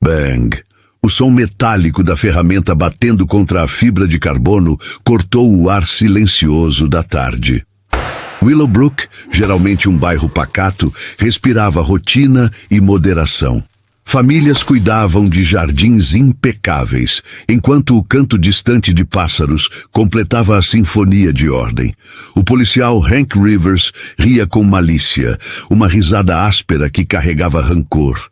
Bang! O som metálico da ferramenta batendo contra a fibra de carbono cortou o ar silencioso da tarde. Willowbrook, geralmente um bairro pacato, respirava rotina e moderação. Famílias cuidavam de jardins impecáveis, enquanto o canto distante de pássaros completava a sinfonia de ordem. O policial Hank Rivers ria com malícia, uma risada áspera que carregava rancor.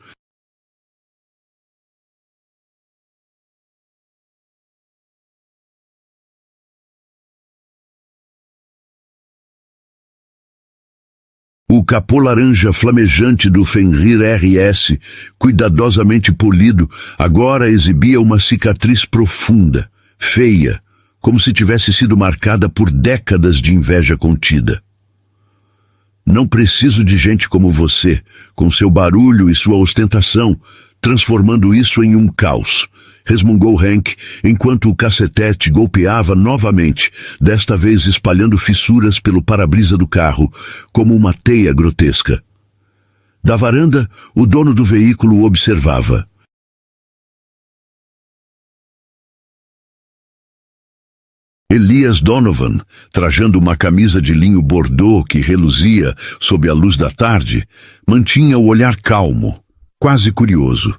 O capô laranja flamejante do Fenrir RS, cuidadosamente polido, agora exibia uma cicatriz profunda, feia, como se tivesse sido marcada por décadas de inveja contida. Não preciso de gente como você, com seu barulho e sua ostentação, transformando isso em um caos, resmungou Hank, enquanto o cacetete golpeava novamente, desta vez espalhando fissuras pelo para-brisa do carro, como uma teia grotesca. Da varanda, o dono do veículo observava. Elias Donovan, trajando uma camisa de linho bordô que reluzia sob a luz da tarde, mantinha o olhar calmo, quase curioso.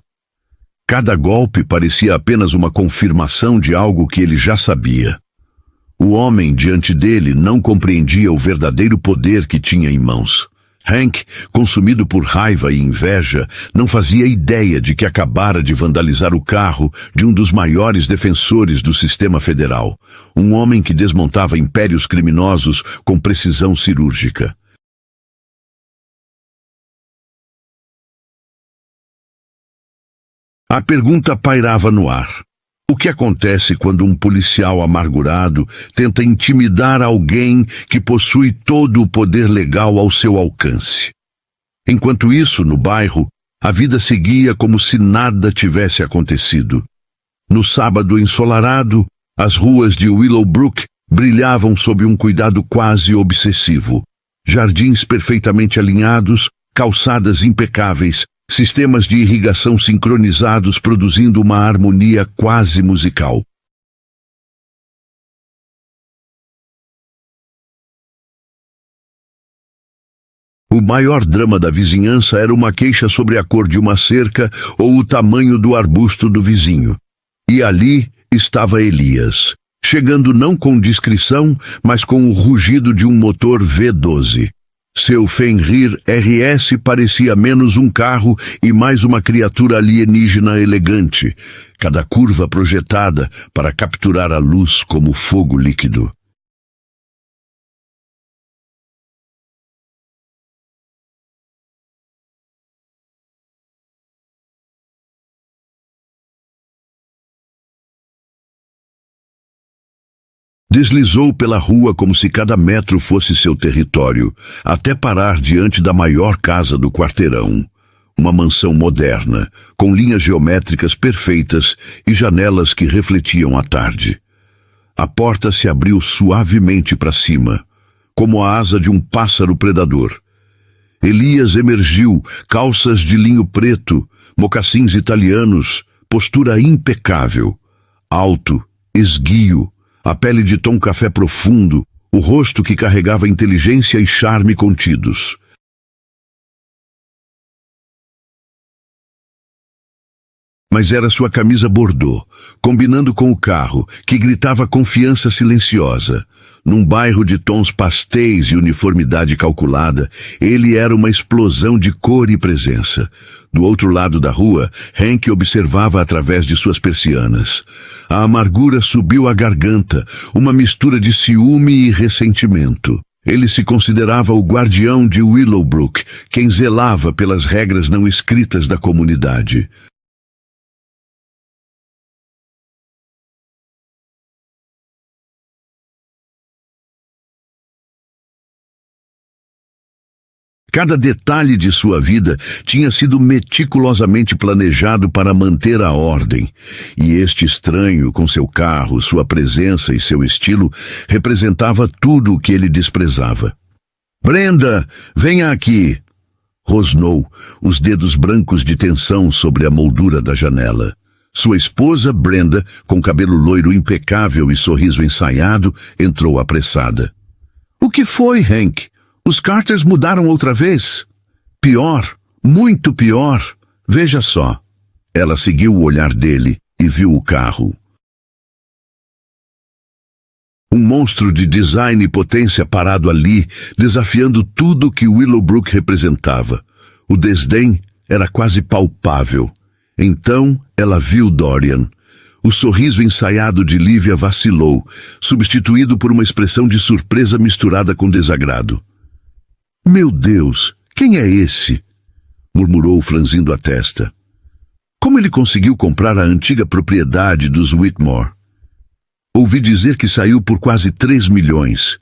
Cada golpe parecia apenas uma confirmação de algo que ele já sabia. O homem diante dele não compreendia o verdadeiro poder que tinha em mãos. Hank, consumido por raiva e inveja, não fazia ideia de que acabara de vandalizar o carro de um dos maiores defensores do sistema federal, um homem que desmontava impérios criminosos com precisão cirúrgica. A pergunta pairava no ar. O que acontece quando um policial amargurado tenta intimidar alguém que possui todo o poder legal ao seu alcance? Enquanto isso, no bairro, a vida seguia como se nada tivesse acontecido. No sábado ensolarado, as ruas de Willowbrook brilhavam sob um cuidado quase obsessivo. Jardins perfeitamente alinhados, calçadas impecáveis, sistemas de irrigação sincronizados produzindo uma harmonia quase musical. O maior drama da vizinhança era uma queixa sobre a cor de uma cerca ou o tamanho do arbusto do vizinho. E ali estava Elias, chegando não com discrição, mas com o rugido de um motor V12. Seu Fenrir RS parecia menos um carro e mais uma criatura alienígena elegante, cada curva projetada para capturar a luz como fogo líquido. Deslizou pela rua como se cada metro fosse seu território, até parar diante da maior casa do quarteirão. Uma mansão moderna, com linhas geométricas perfeitas e janelas que refletiam a tarde. A porta se abriu suavemente para cima, como a asa de um pássaro predador. Elias emergiu, calças de linho preto, mocassins italianos, postura impecável, alto, esguio, a pele de tom café profundo, o rosto que carregava inteligência e charme contidos. Mas era sua camisa bordô, combinando com o carro, que gritava confiança silenciosa. Num bairro de tons pastéis e uniformidade calculada, ele era uma explosão de cor e presença. Do outro lado da rua, Hank observava através de suas persianas. A amargura subiu à garganta, uma mistura de ciúme e ressentimento. Ele se considerava o guardião de Willowbrook, quem zelava pelas regras não escritas da comunidade. Cada detalhe de sua vida tinha sido meticulosamente planejado para manter a ordem, e este estranho, com seu carro, sua presença e seu estilo, representava tudo o que ele desprezava. "Brenda, venha aqui!" Rosnou, os dedos brancos de tensão sobre a moldura da janela. Sua esposa, Brenda, com cabelo loiro impecável e sorriso ensaiado, entrou apressada. "O que foi, Hank? Os Carters mudaram outra vez?" "Pior, muito pior. Veja só." Ela seguiu o olhar dele e viu o carro. Um monstro de design e potência parado ali, desafiando tudo que Willowbrook representava. O desdém era quase palpável. Então ela viu Dorian. O sorriso ensaiado de Lívia vacilou, substituído por uma expressão de surpresa misturada com desagrado. "Meu Deus, quem é esse?" murmurou franzindo a testa. "Como ele conseguiu comprar a antiga propriedade dos Whitmore? Ouvi dizer que saiu por quase 3 milhões.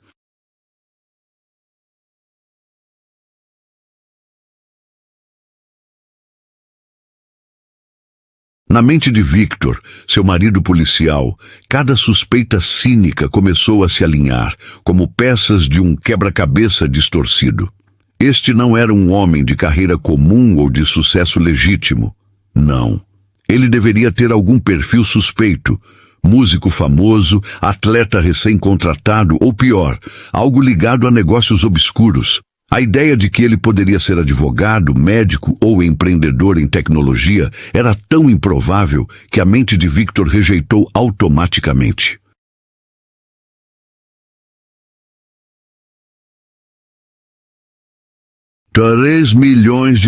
Na mente de Victor, seu marido policial, cada suspeita cínica começou a se alinhar, como peças de um quebra-cabeça distorcido. Este não era um homem de carreira comum ou de sucesso legítimo. Não. Ele deveria ter algum perfil suspeito. Músico famoso, atleta recém-contratado ou pior, algo ligado a negócios obscuros. A ideia de que ele poderia ser advogado, médico ou empreendedor em tecnologia era tão improvável que a mente de Victor rejeitou automaticamente. $3 milhões,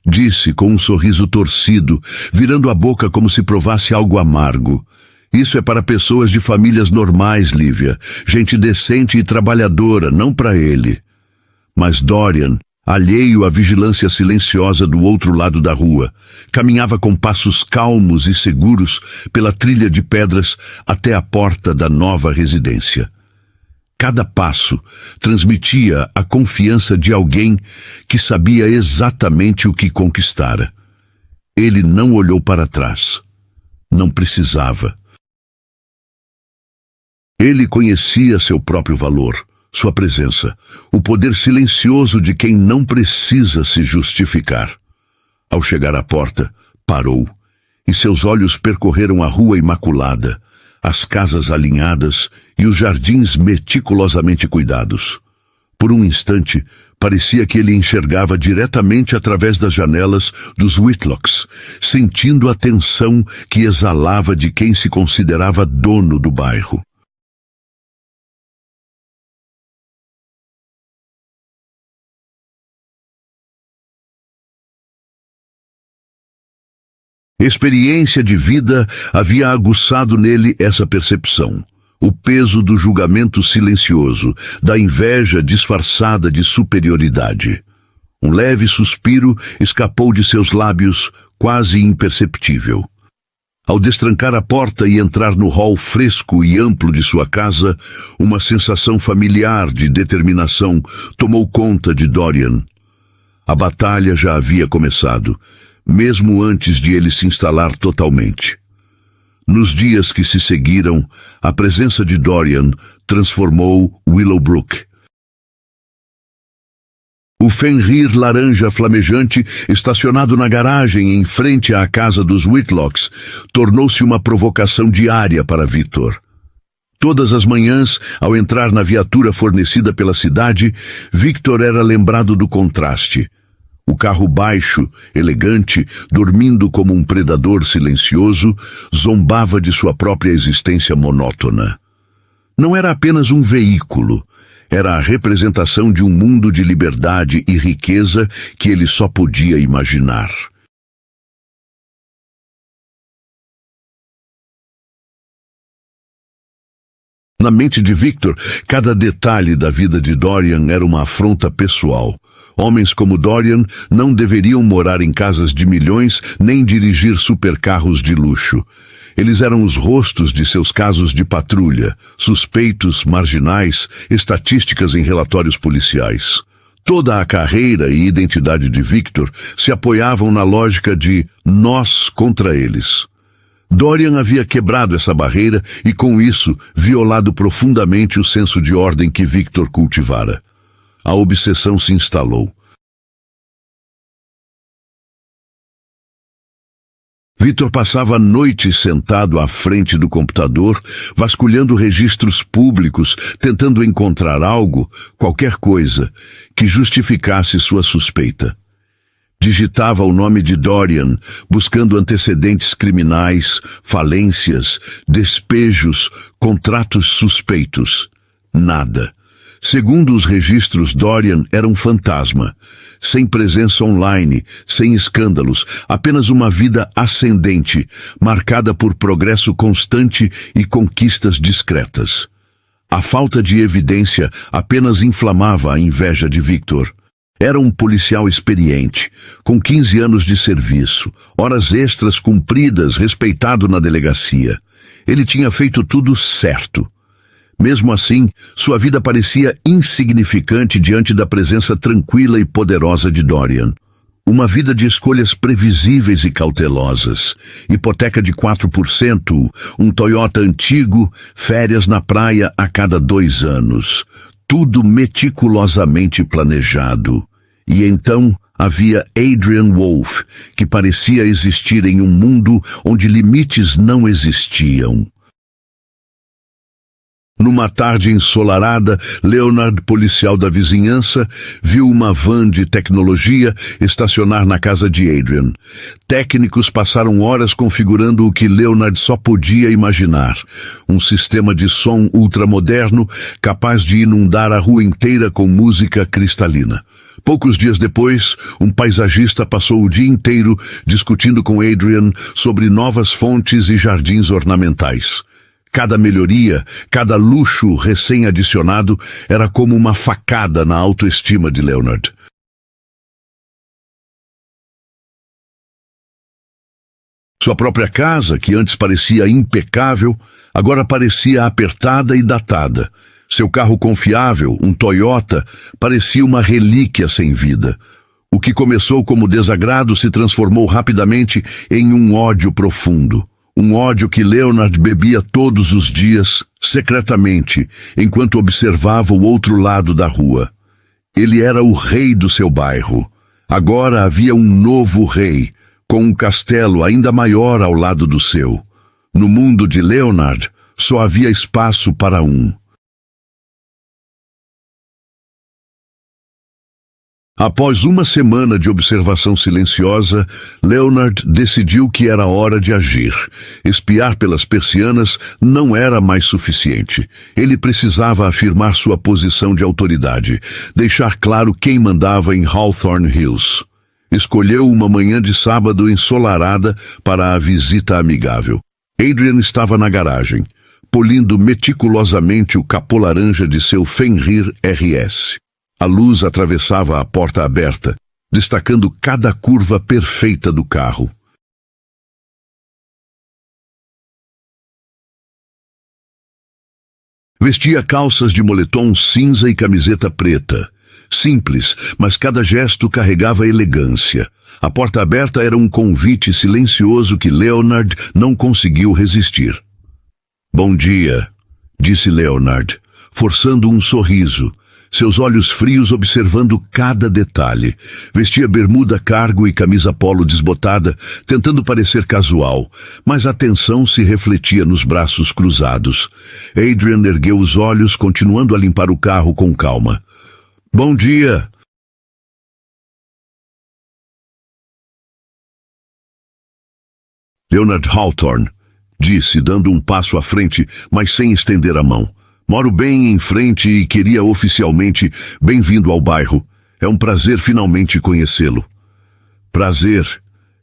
disse com um sorriso torcido, virando a boca como se provasse algo amargo. Isso é para pessoas de famílias normais, Lívia. Gente decente e trabalhadora, não para ele. Mas Dorian, alheio à vigilância silenciosa do outro lado da rua, caminhava com passos calmos e seguros pela trilha de pedras até a porta da nova residência. Cada passo transmitia a confiança de alguém que sabia exatamente o que conquistara. Ele não olhou para trás. Não precisava. Ele conhecia seu próprio valor, sua presença, o poder silencioso de quem não precisa se justificar. Ao chegar à porta, parou, e seus olhos percorreram a rua imaculada, as casas alinhadas e os jardins meticulosamente cuidados. Por um instante, parecia que ele enxergava diretamente através das janelas dos Whitlocks, sentindo a tensão que exalava de quem se considerava dono do bairro. Experiência de vida havia aguçado nele essa percepção. O peso do julgamento silencioso, da inveja disfarçada de superioridade. Um leve suspiro escapou de seus lábios, quase imperceptível. Ao destrancar a porta e entrar no hall fresco e amplo de sua casa, uma sensação familiar de determinação tomou conta de Dorian. A batalha já havia começado, mesmo antes de ele se instalar totalmente. Nos dias que se seguiram, a presença de Dorian transformou Willowbrook. O Fenrir laranja flamejante, estacionado na garagem em frente à casa dos Whitlocks, tornou-se uma provocação diária para Victor. Todas as manhãs, ao entrar na viatura fornecida pela cidade, Victor era lembrado do contraste. O carro baixo, elegante, dormindo como um predador silencioso, zombava de sua própria existência monótona. Não era apenas um veículo, era a representação de um mundo de liberdade e riqueza que ele só podia imaginar. Na mente de Victor, cada detalhe da vida de Dorian era uma afronta pessoal. Homens como Dorian não deveriam morar em casas de milhões nem dirigir supercarros de luxo. Eles eram os rostos de seus casos de patrulha, suspeitos, marginais, estatísticas em relatórios policiais. Toda a carreira e identidade de Victor se apoiavam na lógica de nós contra eles. Dorian havia quebrado essa barreira e, com isso, violado profundamente o senso de ordem que Victor cultivara. A obsessão se instalou. Victor passava a noite sentado à frente do computador, vasculhando registros públicos, tentando encontrar algo, qualquer coisa, que justificasse sua suspeita. Digitava o nome de Dorian, buscando antecedentes criminais, falências, despejos, contratos suspeitos. Nada. Segundo os registros, Dorian era um fantasma, sem presença online, sem escândalos, apenas uma vida ascendente, marcada por progresso constante e conquistas discretas. A falta de evidência apenas inflamava a inveja de Victor. Era um policial experiente, com 15 anos de serviço, horas extras cumpridas, respeitado na delegacia. Ele tinha feito tudo certo. Mesmo assim, sua vida parecia insignificante diante da presença tranquila e poderosa de Dorian. Uma vida de escolhas previsíveis e cautelosas. Hipoteca de 4%, um Toyota antigo, férias na praia a cada 2 anos. Tudo meticulosamente planejado. E então havia Adrian Wolfe, que parecia existir em um mundo onde limites não existiam. Numa tarde ensolarada, Leonard, policial da vizinhança, viu uma van de tecnologia estacionar na casa de Adrian. Técnicos passaram horas configurando o que Leonard só podia imaginar. Um sistema de som ultramoderno capaz de inundar a rua inteira com música cristalina. Poucos dias depois, um paisagista passou o dia inteiro discutindo com Adrian sobre novas fontes e jardins ornamentais. Cada melhoria, cada luxo recém-adicionado era como uma facada na autoestima de Leonard. Sua própria casa, que antes parecia impecável, agora parecia apertada e datada. Seu carro confiável, um Toyota, parecia uma relíquia sem vida. O que começou como desagrado se transformou rapidamente em um ódio profundo. Um ódio que Leonard bebia todos os dias, secretamente, enquanto observava o outro lado da rua. Ele era o rei do seu bairro. Agora havia um novo rei, com um castelo ainda maior ao lado do seu. No mundo de Leonard, só havia espaço para um. Após uma semana de observação silenciosa, Leonard decidiu que era hora de agir. Espiar pelas persianas não era mais suficiente. Ele precisava afirmar sua posição de autoridade, deixar claro quem mandava em Hawthorne Hills. Escolheu uma manhã de sábado ensolarada para a visita amigável. Adrian estava na garagem, polindo meticulosamente o capô laranja de seu Fenrir RS. A luz atravessava a porta aberta, destacando cada curva perfeita do carro. Vestia calças de moletom cinza e camiseta preta. Simples, mas cada gesto carregava elegância. A porta aberta era um convite silencioso que Leonard não conseguiu resistir. "Bom dia", disse Leonard, forçando um sorriso, seus olhos frios observando cada detalhe. Vestia bermuda cargo e camisa polo desbotada, tentando parecer casual, mas a tensão se refletia nos braços cruzados. Adrian ergueu os olhos, continuando a limpar o carro com calma. "Bom dia." Leonard Hawthorne, disse, dando um passo à frente, mas sem estender a mão. "Moro bem em frente e queria oficialmente bem-vindo ao bairro. É um prazer finalmente conhecê-lo." "Prazer",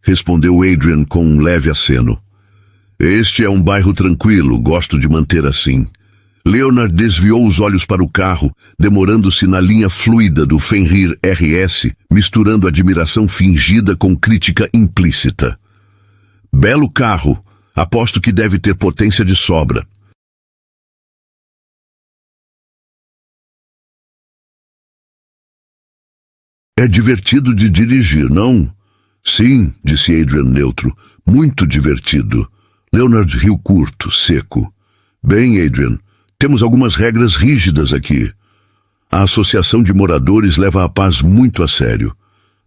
respondeu Adrian com um leve aceno. "Este é um bairro tranquilo, gosto de manter assim." Leonard desviou os olhos para o carro, demorando-se na linha fluida do Fenrir RS, misturando admiração fingida com crítica implícita. "Belo carro. Aposto que deve ter potência de sobra." "É divertido de dirigir, não?" "Sim", disse Adrian neutro. "Muito divertido." Leonard riu curto, seco. "Bem, Adrian, temos algumas regras rígidas aqui. A associação de moradores leva a paz muito a sério.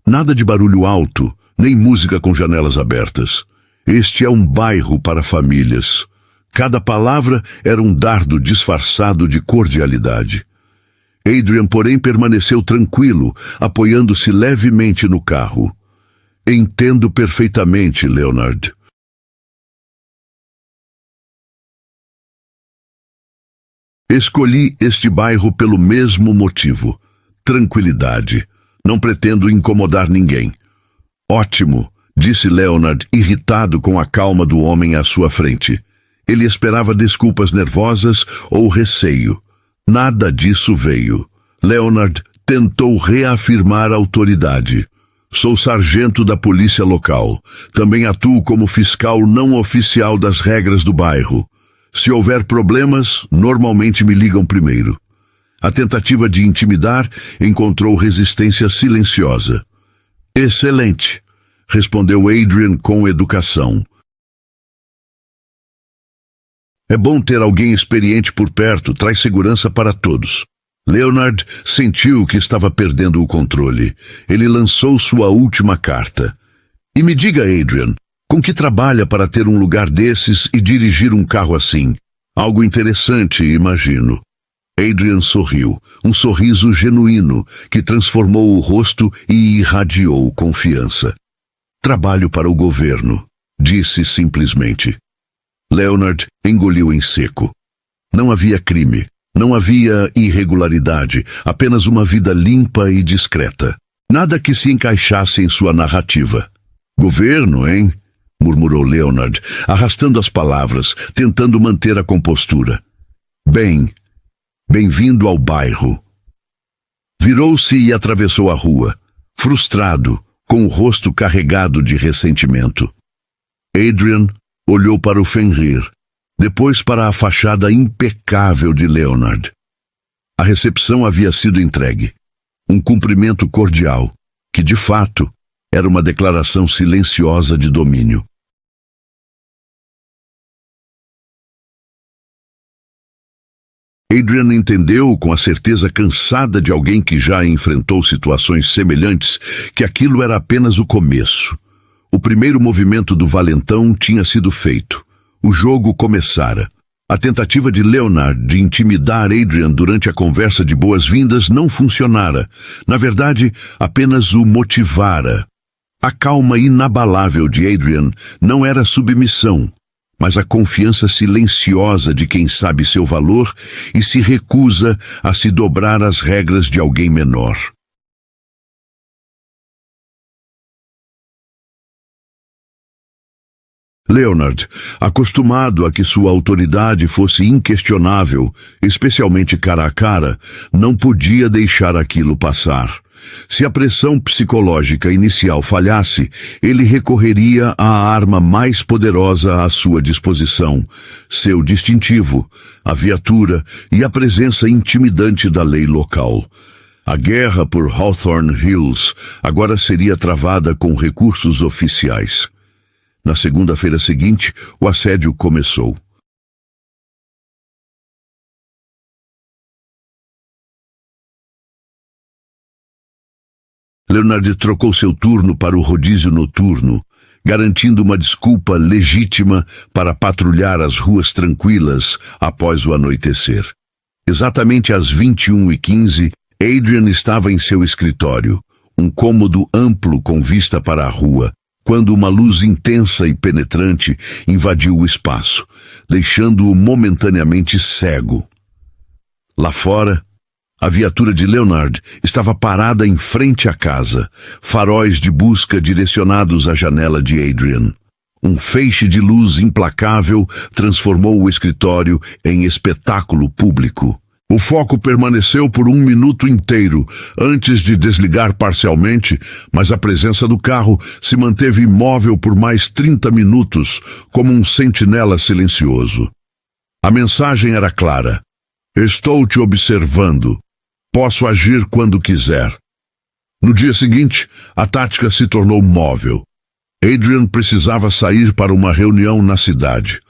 Nada de barulho alto, nem música com janelas abertas. Este é um bairro para famílias. Cada palavra era um dardo disfarçado de cordialidade. Adrian, porém, permaneceu tranquilo, apoiando-se levemente no carro. Entendo perfeitamente, Leonard. Escolhi este bairro pelo mesmo motivo. Tranquilidade. Não pretendo incomodar ninguém. Ótimo, disse Leonard, irritado com a calma do homem à sua frente. Ele esperava desculpas nervosas ou receio. Nada disso veio. Leonard tentou reafirmar a autoridade. Sou sargento da polícia local. Também atuo como fiscal não oficial das regras do bairro. Se houver problemas, normalmente me ligam primeiro. A tentativa de intimidar encontrou resistência silenciosa. Excelente, respondeu Adrian com educação. É bom ter alguém experiente por perto, traz segurança para todos. Leonard sentiu que estava perdendo o controle. Ele lançou sua última carta. E me diga, Adrian, com que trabalha para ter um lugar desses e dirigir um carro assim? Algo interessante, imagino. Adrian sorriu, um sorriso genuíno que transformou o rosto e irradiou confiança. Trabalho para o governo, disse simplesmente. Leonard engoliu em seco. Não havia crime, não havia irregularidade, apenas uma vida limpa e discreta. Nada que se encaixasse em sua narrativa. Governo, hein? Murmurou Leonard, arrastando as palavras, tentando manter a compostura. Bem-vindo ao bairro. Virou-se e atravessou a rua, frustrado, com o rosto carregado de ressentimento. Adrian olhou para o Fenrir, depois para a fachada impecável de Leonard. A recepção havia sido entregue. Um cumprimento cordial, que de fato era uma declaração silenciosa de domínio. Adrian entendeu, com a certeza cansada de alguém que já enfrentou situações semelhantes, que aquilo era apenas o começo. O primeiro movimento do valentão tinha sido feito. O jogo começara. A tentativa de Leonard de intimidar Adrian durante a conversa de boas-vindas não funcionara. Na verdade, apenas o motivara. A calma inabalável de Adrian não era submissão, mas a confiança silenciosa de quem sabe seu valor e se recusa a se dobrar às regras de alguém menor. Leonard, acostumado a que sua autoridade fosse inquestionável, especialmente cara a cara, não podia deixar aquilo passar. Se a pressão psicológica inicial falhasse, ele recorreria à arma mais poderosa à sua disposição, seu distintivo, a viatura e a presença intimidante da lei local. A guerra por Hawthorne Hills agora seria travada com recursos oficiais. Na segunda-feira seguinte, o assédio começou. Leonard trocou seu turno para o rodízio noturno, garantindo uma desculpa legítima para patrulhar as ruas tranquilas após o anoitecer. Exatamente às 21h15, Adrian estava em seu escritório, um cômodo amplo com vista para a rua, quando uma luz intensa e penetrante invadiu o espaço, deixando-o momentaneamente cego. Lá fora, a viatura de Leonard estava parada em frente à casa, faróis de busca direcionados à janela de Adrian. Um feixe de luz implacável transformou o escritório em espetáculo público. O foco permaneceu por 1 minuto inteiro, antes de desligar parcialmente, mas a presença do carro se manteve imóvel por mais 30 minutos, como um sentinela silencioso. A mensagem era clara. Estou te observando. Posso agir quando quiser. No dia seguinte, a tática se tornou móvel. Adrian precisava sair para uma reunião na cidade.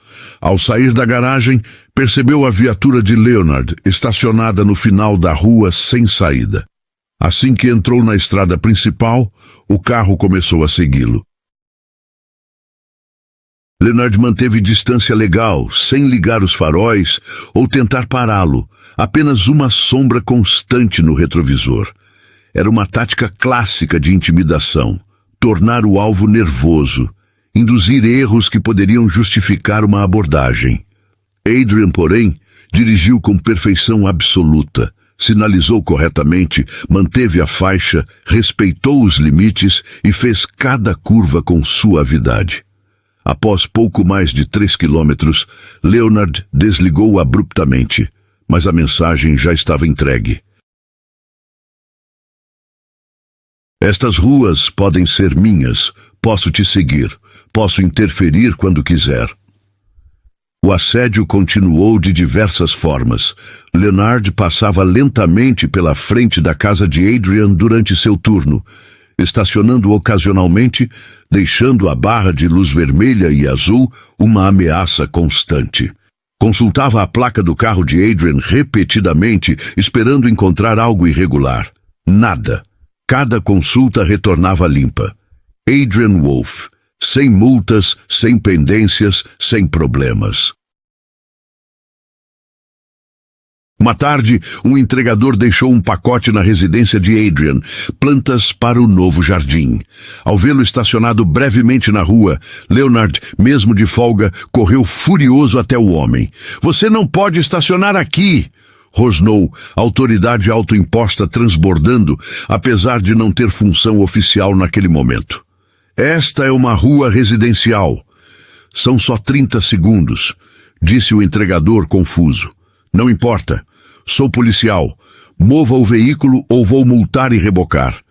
Ao sair da garagem, percebeu a viatura de Leonard estacionada no final da rua sem saída. Assim que entrou na estrada principal, o carro começou a segui-lo. Leonard manteve distância legal, sem ligar os faróis ou tentar pará-lo, apenas uma sombra constante no retrovisor. Era uma tática clássica de intimidação, tornar o alvo nervoso, induzir erros que poderiam justificar uma abordagem. Adrian, porém, dirigiu com perfeição absoluta, sinalizou corretamente, manteve a faixa, respeitou os limites e fez cada curva com suavidade. Após pouco mais de 3 quilômetros, Leonard desligou abruptamente, mas a mensagem já estava entregue. Estas ruas podem ser minhas, posso te seguir, posso interferir quando quiser. O assédio continuou de diversas formas. Leonard passava lentamente pela frente da casa de Adrian durante seu turno, estacionando ocasionalmente, deixando a barra de luz vermelha e azul uma ameaça constante. Consultava a placa do carro de Adrian repetidamente, esperando encontrar algo irregular. Nada. Cada consulta retornava limpa. Adrian Wolf. Sem multas, sem pendências, sem problemas. Uma tarde, um entregador deixou um pacote na residência de Adrian, plantas para o novo jardim. Ao vê-lo estacionado brevemente na rua, Leonard, mesmo de folga, correu furioso até o homem. "Você não pode estacionar aqui!" rosnou, autoridade autoimposta transbordando, apesar de não ter função oficial naquele momento. "Esta é uma rua residencial." "São só 30 segundos, disse o entregador confuso. "Não importa. Sou policial. Mova o veículo ou vou multar e rebocar."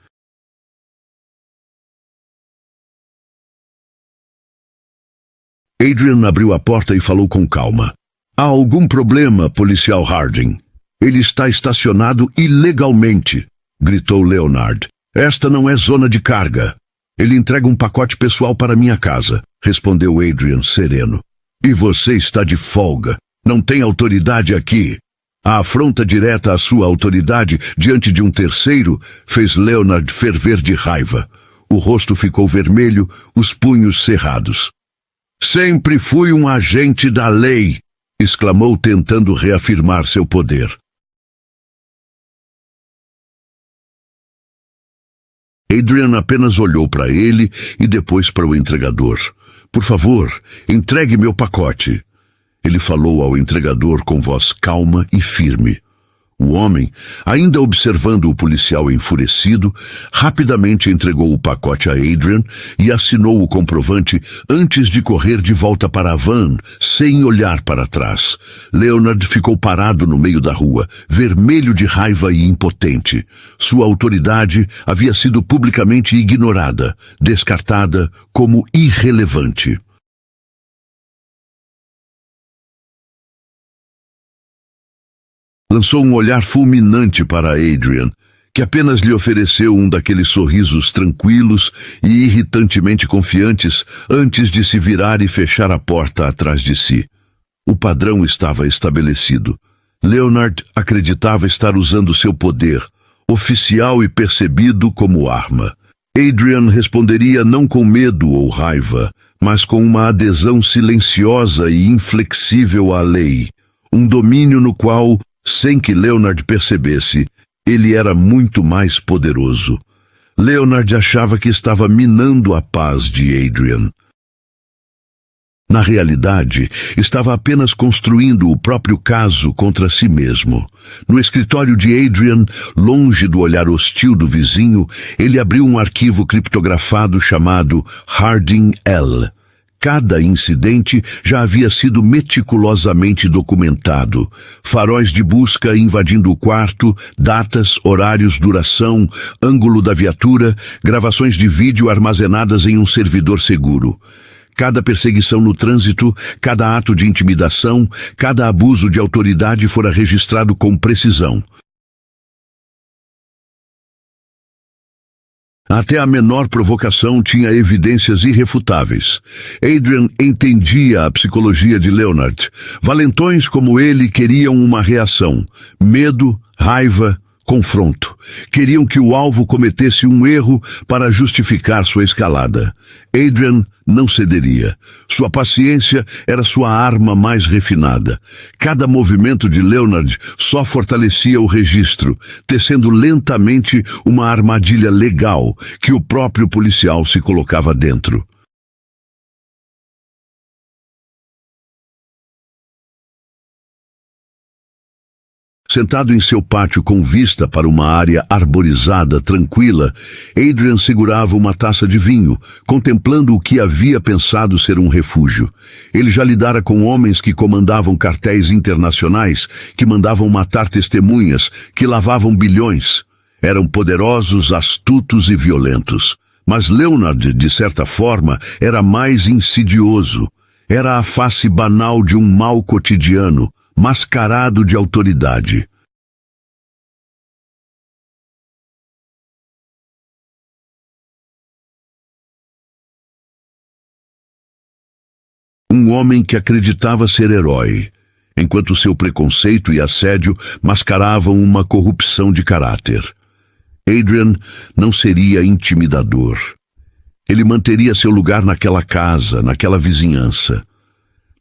Adrian abriu a porta e falou com calma. "Há algum problema, policial Harding?" "Ele está estacionado ilegalmente", gritou Leonard. "Esta não é zona de carga." "Ele entrega um pacote pessoal para minha casa", respondeu Adrian sereno. "E você está de folga. Não tem autoridade aqui." A afronta direta à sua autoridade diante de um terceiro fez Leonard ferver de raiva. O rosto ficou vermelho, os punhos cerrados. "Sempre fui um agente da lei", exclamou tentando reafirmar seu poder. Adrian apenas olhou para ele e depois para o entregador. "Por favor, entregue meu pacote." Ele falou ao entregador com voz calma e firme. O homem, ainda observando o policial enfurecido, rapidamente entregou o pacote a Adrian e assinou o comprovante antes de correr de volta para a van, sem olhar para trás. Leonard ficou parado no meio da rua, vermelho de raiva e impotente. Sua autoridade havia sido publicamente ignorada, descartada como irrelevante. Lançou um olhar fulminante para Adrian, que apenas lhe ofereceu um daqueles sorrisos tranquilos e irritantemente confiantes antes de se virar e fechar a porta atrás de si. O padrão estava estabelecido. Leonard acreditava estar usando seu poder, oficial e percebido, como arma. Adrian responderia não com medo ou raiva, mas com uma adesão silenciosa e inflexível à lei, um domínio no qual, sem que Leonard percebesse, ele era muito mais poderoso. Leonard achava que estava minando a paz de Adrian. Na realidade, estava apenas construindo o próprio caso contra si mesmo. No escritório de Adrian, longe do olhar hostil do vizinho, ele abriu um arquivo criptografado chamado Harding L. Cada incidente já havia sido meticulosamente documentado. Faróis de busca invadindo o quarto, datas, horários, duração, ângulo da viatura, gravações de vídeo armazenadas em um servidor seguro. Cada perseguição no trânsito, cada ato de intimidação, cada abuso de autoridade fora registrado com precisão. Até a menor provocação tinha evidências irrefutáveis. Adrian entendia a psicologia de Leonard. Valentões como ele queriam uma reação: medo, raiva, Confronto. Queriam que o alvo cometesse um erro para justificar sua escalada. Adrian não cederia. Sua paciência era sua arma mais refinada. Cada movimento de Leonard só fortalecia o registro, tecendo lentamente uma armadilha legal que o próprio policial se colocava dentro. Sentado em seu pátio com vista para uma área arborizada, tranquila, Adrian segurava uma taça de vinho, contemplando o que havia pensado ser um refúgio. Ele já lidara com homens que comandavam cartéis internacionais, que mandavam matar testemunhas, que lavavam bilhões. Eram poderosos, astutos e violentos. Mas Leonard, de certa forma, era mais insidioso. Era a face banal de um mal cotidiano, mascarado de autoridade. Um homem que acreditava ser herói, enquanto seu preconceito e assédio mascaravam uma corrupção de caráter. Adrian não seria intimidador. Ele manteria seu lugar naquela casa, naquela vizinhança.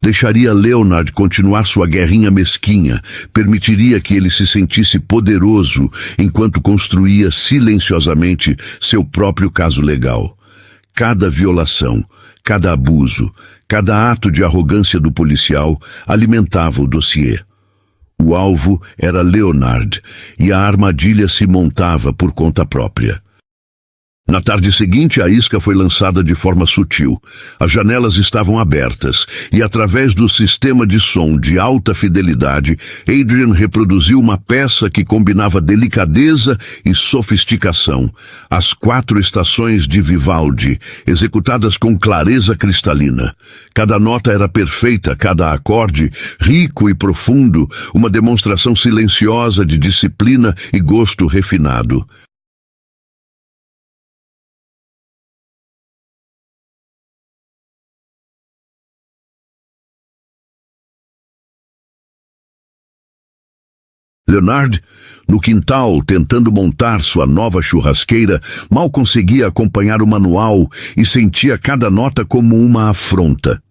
Deixaria Leonard continuar sua guerrinha mesquinha, permitiria que ele se sentisse poderoso enquanto construía silenciosamente seu próprio caso legal. Cada violação, cada abuso, cada ato de arrogância do policial alimentava o dossiê. O alvo era Leonard e a armadilha se montava por conta própria. Na tarde seguinte, a isca foi lançada de forma sutil. As janelas estavam abertas e, através do sistema de som de alta fidelidade, Adrian reproduziu uma peça que combinava delicadeza e sofisticação. As 4 estações de Vivaldi, executadas com clareza cristalina. Cada nota era perfeita, cada acorde rico e profundo, uma demonstração silenciosa de disciplina e gosto refinado. Leonard, no quintal, tentando montar sua nova churrasqueira, mal conseguia acompanhar o manual e sentia cada nota como uma afronta.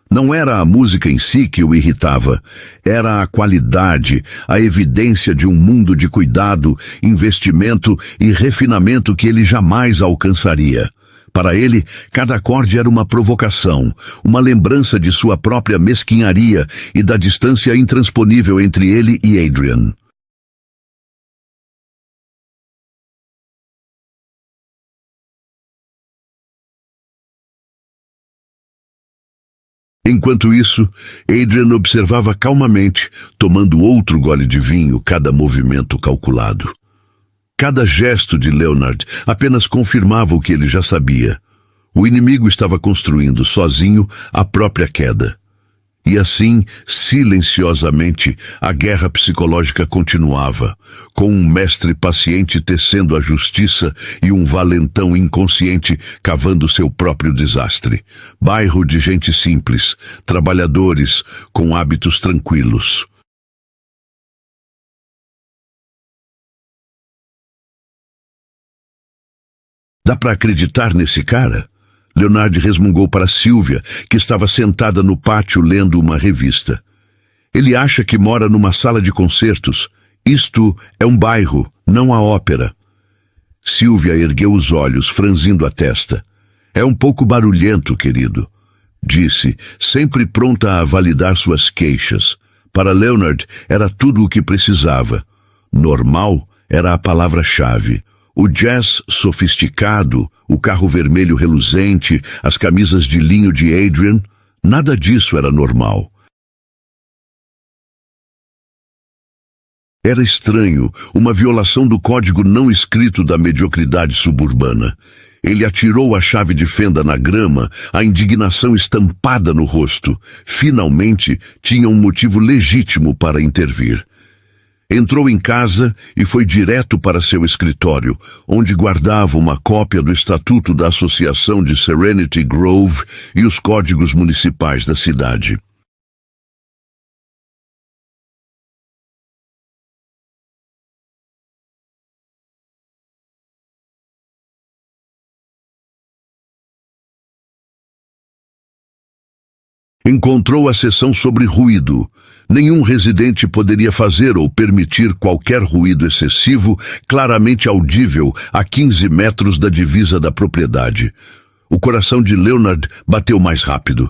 Não era a música em si que o irritava, era a qualidade, a evidência de um mundo de cuidado, investimento e refinamento que ele jamais alcançaria. Para ele, cada acorde era uma provocação, uma lembrança de sua própria mesquinharia e da distância intransponível entre ele e Adrian. Enquanto isso, Adrian observava calmamente, tomando outro gole de vinho, cada movimento calculado. Cada gesto de Leonard apenas confirmava o que ele já sabia. O inimigo estava construindo sozinho a própria queda. E assim, silenciosamente, a guerra psicológica continuava, com um mestre paciente tecendo a justiça e um valentão inconsciente cavando seu próprio desastre. Bairro de gente simples, trabalhadores com hábitos tranquilos. Dá para acreditar nesse cara? Leonard resmungou para Sylvia, que estava sentada no pátio lendo uma revista. Ele acha que mora numa sala de concertos. Isto é um bairro, não a ópera. Sylvia ergueu os olhos, franzindo a testa. É um pouco barulhento, querido, disse, sempre pronta a validar suas queixas. Para Leonard era tudo o que precisava. Normal era a palavra-chave. O jazz sofisticado, o carro vermelho reluzente, as camisas de linho de Adrian, nada disso era normal. Era estranho, uma violação do código não escrito da mediocridade suburbana. Ele atirou a chave de fenda na grama, a indignação estampada no rosto. Finalmente, tinha um motivo legítimo para intervir. Entrou em casa e foi direto para seu escritório, onde guardava uma cópia do Estatuto da Associação de Serenity Grove e os códigos municipais da cidade. Encontrou a seção sobre ruído. Nenhum residente poderia fazer ou permitir qualquer ruído excessivo, claramente audível a 15 metros da divisa da propriedade. O coração de Leonard bateu mais rápido.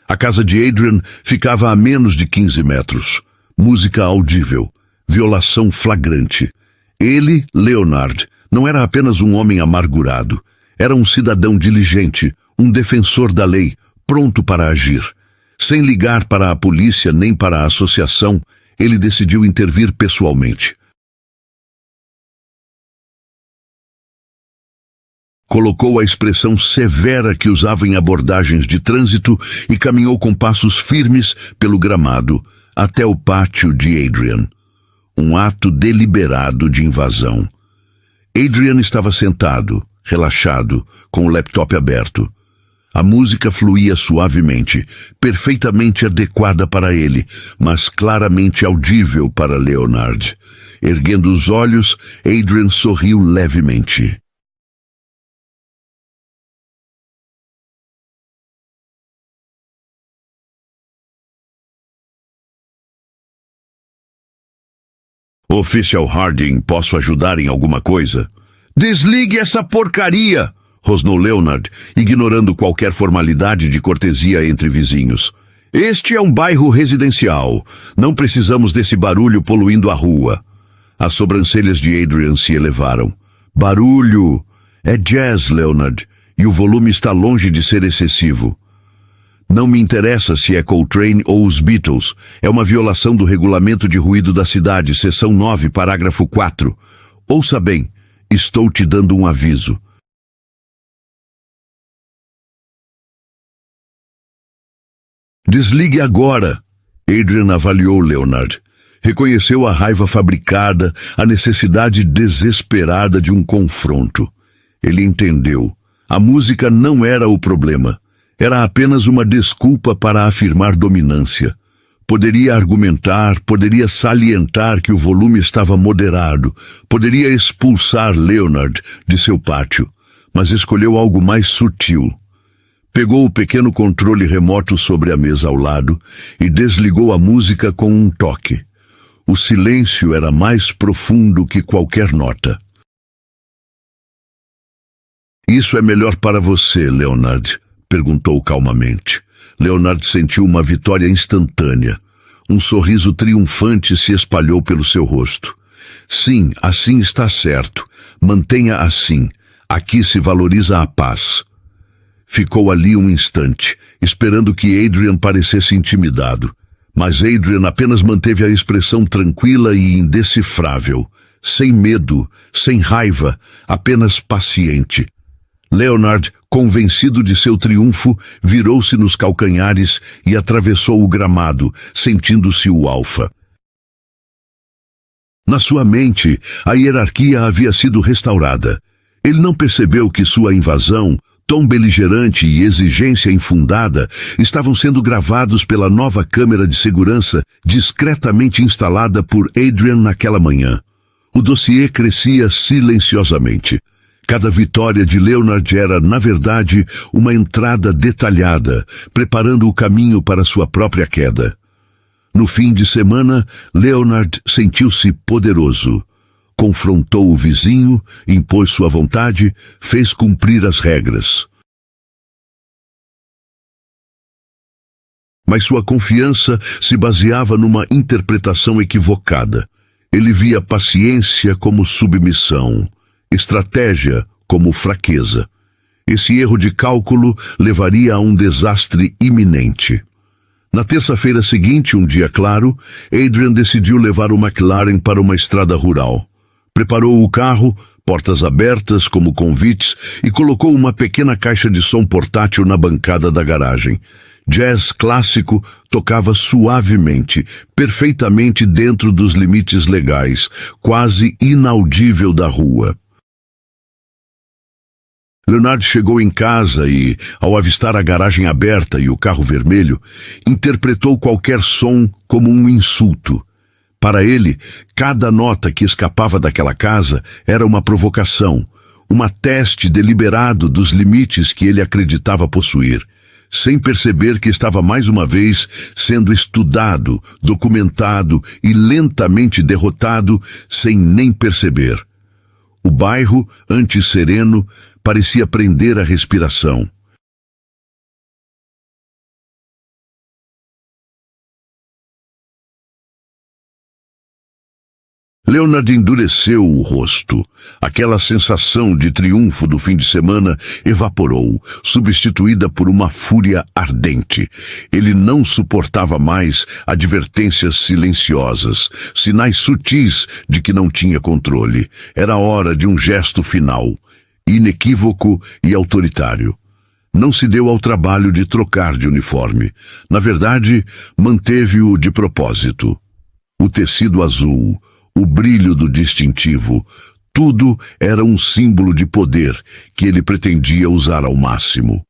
A casa de Adrian ficava a menos de 15 metros. Música audível. Violação flagrante. Ele, Leonard, não era apenas um homem amargurado. Era um cidadão diligente, um defensor da lei, pronto para agir. Sem ligar para a polícia nem para a associação, ele decidiu intervir pessoalmente. Colocou a expressão severa que usava em abordagens de trânsito e caminhou com passos firmes pelo gramado, até o pátio de Adrian. Um ato deliberado de invasão. Adrian estava sentado, relaxado, com o laptop aberto. A música fluía suavemente, perfeitamente adequada para ele, mas claramente audível para Leonard. Erguendo os olhos, Adrian sorriu levemente. Oficial Harding, posso ajudar em alguma coisa? Desligue essa porcaria! Rosnou Leonard, ignorando qualquer formalidade de cortesia entre vizinhos. Este é um bairro residencial. Não precisamos desse barulho poluindo a rua. As sobrancelhas de Adrian se elevaram. Barulho! É jazz, Leonard, e o volume está longe de ser excessivo. Não me interessa se é Coltrane ou os Beatles. É uma violação do regulamento de ruído da cidade, seção 9, parágrafo 4. Ouça bem, estou te dando um aviso. Desligue agora! Adrian avaliou Leonard. Reconheceu a raiva fabricada, a necessidade desesperada de um confronto. Ele entendeu. A música não era o problema. Era apenas uma desculpa para afirmar dominância. Poderia argumentar, poderia salientar que o volume estava moderado, poderia expulsar Leonard de seu pátio, mas escolheu algo mais sutil. Pegou o pequeno controle remoto sobre a mesa ao lado e desligou a música com um toque. O silêncio era mais profundo que qualquer nota. Isso é melhor para você, Leonard, perguntou calmamente. Leonard sentiu uma vitória instantânea. Um sorriso triunfante se espalhou pelo seu rosto. Sim, assim está certo. Mantenha assim. Aqui se valoriza a paz. Ficou ali um instante, esperando que Adrian parecesse intimidado. Mas Adrian apenas manteve a expressão tranquila e indecifrável, sem medo, sem raiva, apenas paciente. Leonard, convencido de seu triunfo, virou-se nos calcanhares e atravessou o gramado, sentindo-se o alfa. Na sua mente, a hierarquia havia sido restaurada. Ele não percebeu que sua invasão, tom beligerante e exigência infundada estavam sendo gravados pela nova câmera de segurança discretamente instalada por Adrian naquela manhã. O dossiê crescia silenciosamente. Cada vitória de Leonard era, na verdade, uma entrada detalhada, preparando o caminho para sua própria queda. No fim de semana, Leonard sentiu-se poderoso. Confrontou o vizinho, impôs sua vontade, fez cumprir as regras. Mas sua confiança se baseava numa interpretação equivocada. Ele via paciência como submissão, estratégia como fraqueza. Esse erro de cálculo levaria a um desastre iminente. Na terça-feira seguinte, um dia claro, Adrian decidiu levar o McLaren para uma estrada rural. Preparou o carro, portas abertas como convites, e colocou uma pequena caixa de som portátil na bancada da garagem. Jazz clássico tocava suavemente, perfeitamente dentro dos limites legais, quase inaudível da rua. Leonard chegou em casa e, ao avistar a garagem aberta e o carro vermelho, interpretou qualquer som como um insulto. Para ele, cada nota que escapava daquela casa era uma provocação, teste deliberado dos limites que ele acreditava possuir. sem perceber que estava mais uma vez sendo estudado, documentado e lentamente derrotado sem nem perceber. O bairro, antes sereno, parecia prender a respiração. Leonard endureceu o rosto. Aquela sensação de triunfo do fim de semana evaporou, substituída por uma fúria ardente. Ele não suportava mais advertências silenciosas, sinais sutis de que não tinha controle. Era hora de um gesto final, inequívoco e autoritário. Não se deu ao trabalho de trocar de uniforme. Na verdade, manteve-o de propósito. O tecido azul, o brilho do distintivo, tudo era um símbolo de poder que ele pretendia usar ao máximo.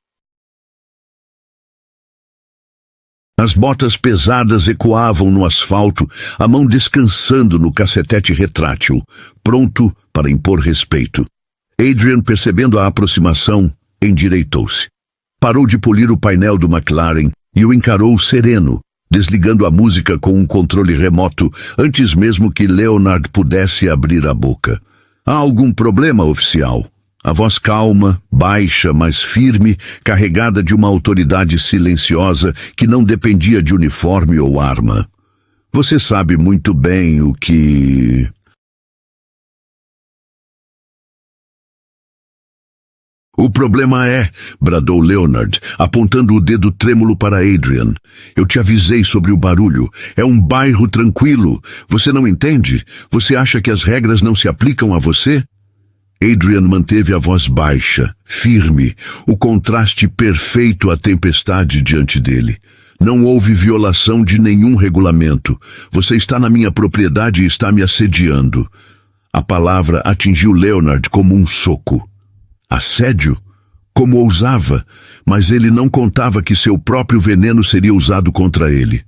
As botas pesadas ecoavam no asfalto, a mão descansando no cacetete retrátil, pronto para impor respeito. Adrian, percebendo a aproximação, endireitou-se. Parou de polir o painel do McLaren e o encarou sereno, desligando a música com um controle remoto antes mesmo que Leonard pudesse abrir a boca. Há algum problema, oficial? A voz calma, baixa, mas firme, carregada de uma autoridade silenciosa que não dependia de uniforme ou arma. Você sabe muito bem o que... O problema é, bradou Leonard, apontando o dedo trêmulo para Adrian. Eu te avisei sobre o barulho. É um bairro tranquilo. Você não entende? Você acha que as regras não se aplicam a você? Adrian manteve a voz baixa, firme, o contraste perfeito à tempestade diante dele. Não houve violação de nenhum regulamento. Você está na minha propriedade e está me assediando. A palavra atingiu Leonard como um soco. Assédio? Como ousava, mas ele não contava que seu próprio veneno seria usado contra ele.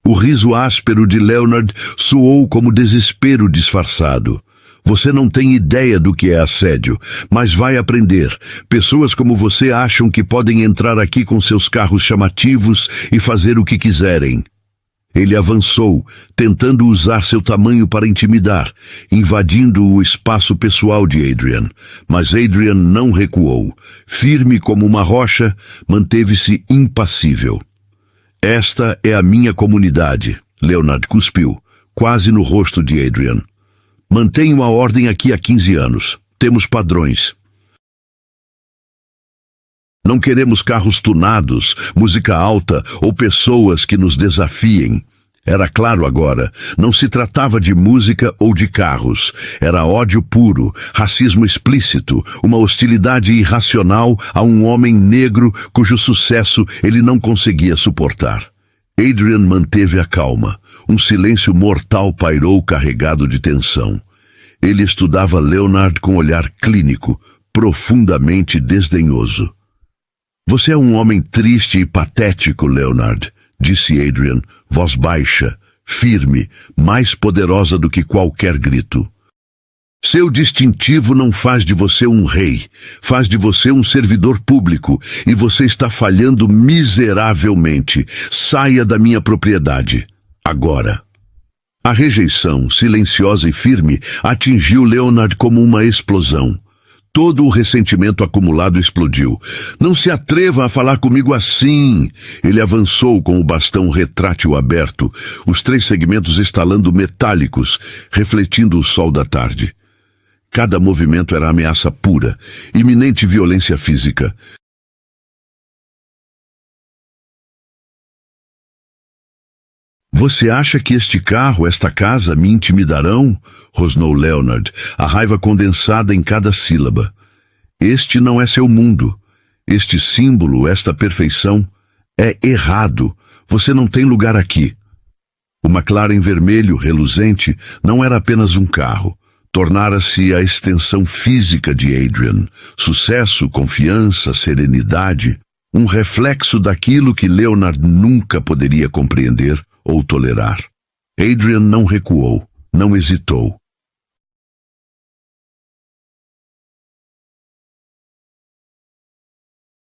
O riso áspero de Leonard soou como desespero disfarçado. Você não tem ideia do que é assédio, mas vai aprender. Pessoas como você acham que podem entrar aqui com seus carros chamativos e fazer o que quiserem. Ele avançou, tentando usar seu tamanho para intimidar, invadindo o espaço pessoal de Adrian. Mas Adrian não recuou. Firme como uma rocha, manteve-se impassível. Esta é a minha comunidade, Leonard cuspiu, quase no rosto de Adrian. Mantenho a ordem aqui há 15 anos. Temos padrões. Não queremos carros tunados, música alta ou pessoas que nos desafiem. Era claro agora, não se tratava de música ou de carros. Era ódio puro, racismo explícito, uma hostilidade irracional a um homem negro cujo sucesso ele não conseguia suportar. Adrian manteve a calma. Um silêncio mortal pairou carregado de tensão. Ele estudava Leonard com olhar clínico, profundamente desdenhoso. Você é um homem triste e patético, Leonard, disse Adrian, voz baixa, firme, mais poderosa do que qualquer grito. Seu distintivo não faz de você um rei, faz de você um servidor público, e você está falhando miseravelmente. Saia da minha propriedade, agora. A rejeição, silenciosa e firme, atingiu Leonard como uma explosão. Todo o ressentimento acumulado explodiu. Não se atreva a falar comigo assim. Ele avançou com o bastão retrátil aberto, os 3 segmentos estalando metálicos, refletindo o sol da tarde. Cada movimento era ameaça pura, iminente violência física. Você acha que este carro, esta casa, me intimidarão? Rosnou Leonard, a raiva condensada em cada sílaba. Este não é seu mundo. Este símbolo, esta perfeição, é errado. Você não tem lugar aqui. O McLaren vermelho, reluzente, não era apenas um carro. Tornara-se a extensão física de Adrian. Sucesso, confiança, serenidade. Um reflexo daquilo que Leonard nunca poderia compreender ou tolerar. Adrian não recuou, não hesitou.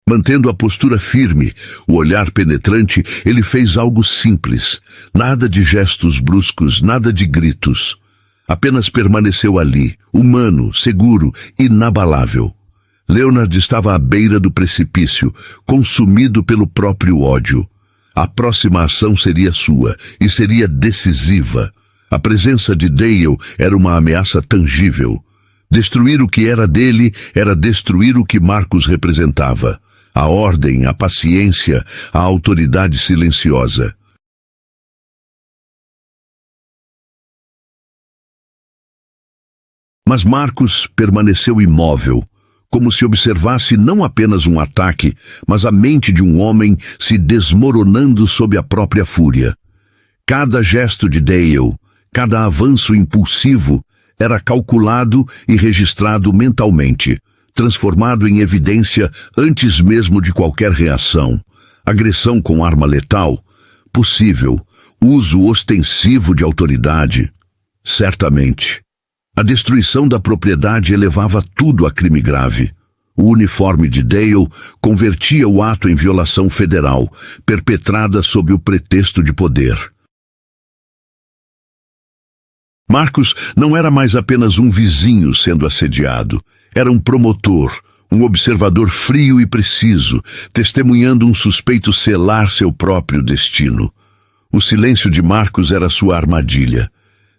Mantendo a postura firme, o olhar penetrante, ele fez algo simples. Nada de gestos bruscos, nada de gritos. Apenas permaneceu ali, humano, seguro, inabalável. Leonard estava à beira do precipício, consumido pelo próprio ódio. A próxima ação seria sua, e seria decisiva. A presença de Dale era uma ameaça tangível. Destruir o que era dele era destruir o que Marcus representava. A ordem, a paciência, a autoridade silenciosa. Mas Marcus permaneceu imóvel, como se observasse não apenas um ataque, mas a mente de um homem se desmoronando sob a própria fúria. Cada gesto de Dale, cada avanço impulsivo, era calculado e registrado mentalmente, transformado em evidência antes mesmo de qualquer reação. Agressão com arma letal? Possível. Uso ostensivo de autoridade? Certamente. A destruição da propriedade elevava tudo a crime grave. O uniforme de Dale convertia o ato em violação federal, perpetrada sob o pretexto de poder. Marcus não era mais apenas um vizinho sendo assediado. Era um promotor, um observador frio e preciso, testemunhando um suspeito selar seu próprio destino. O silêncio de Marcus era sua armadilha.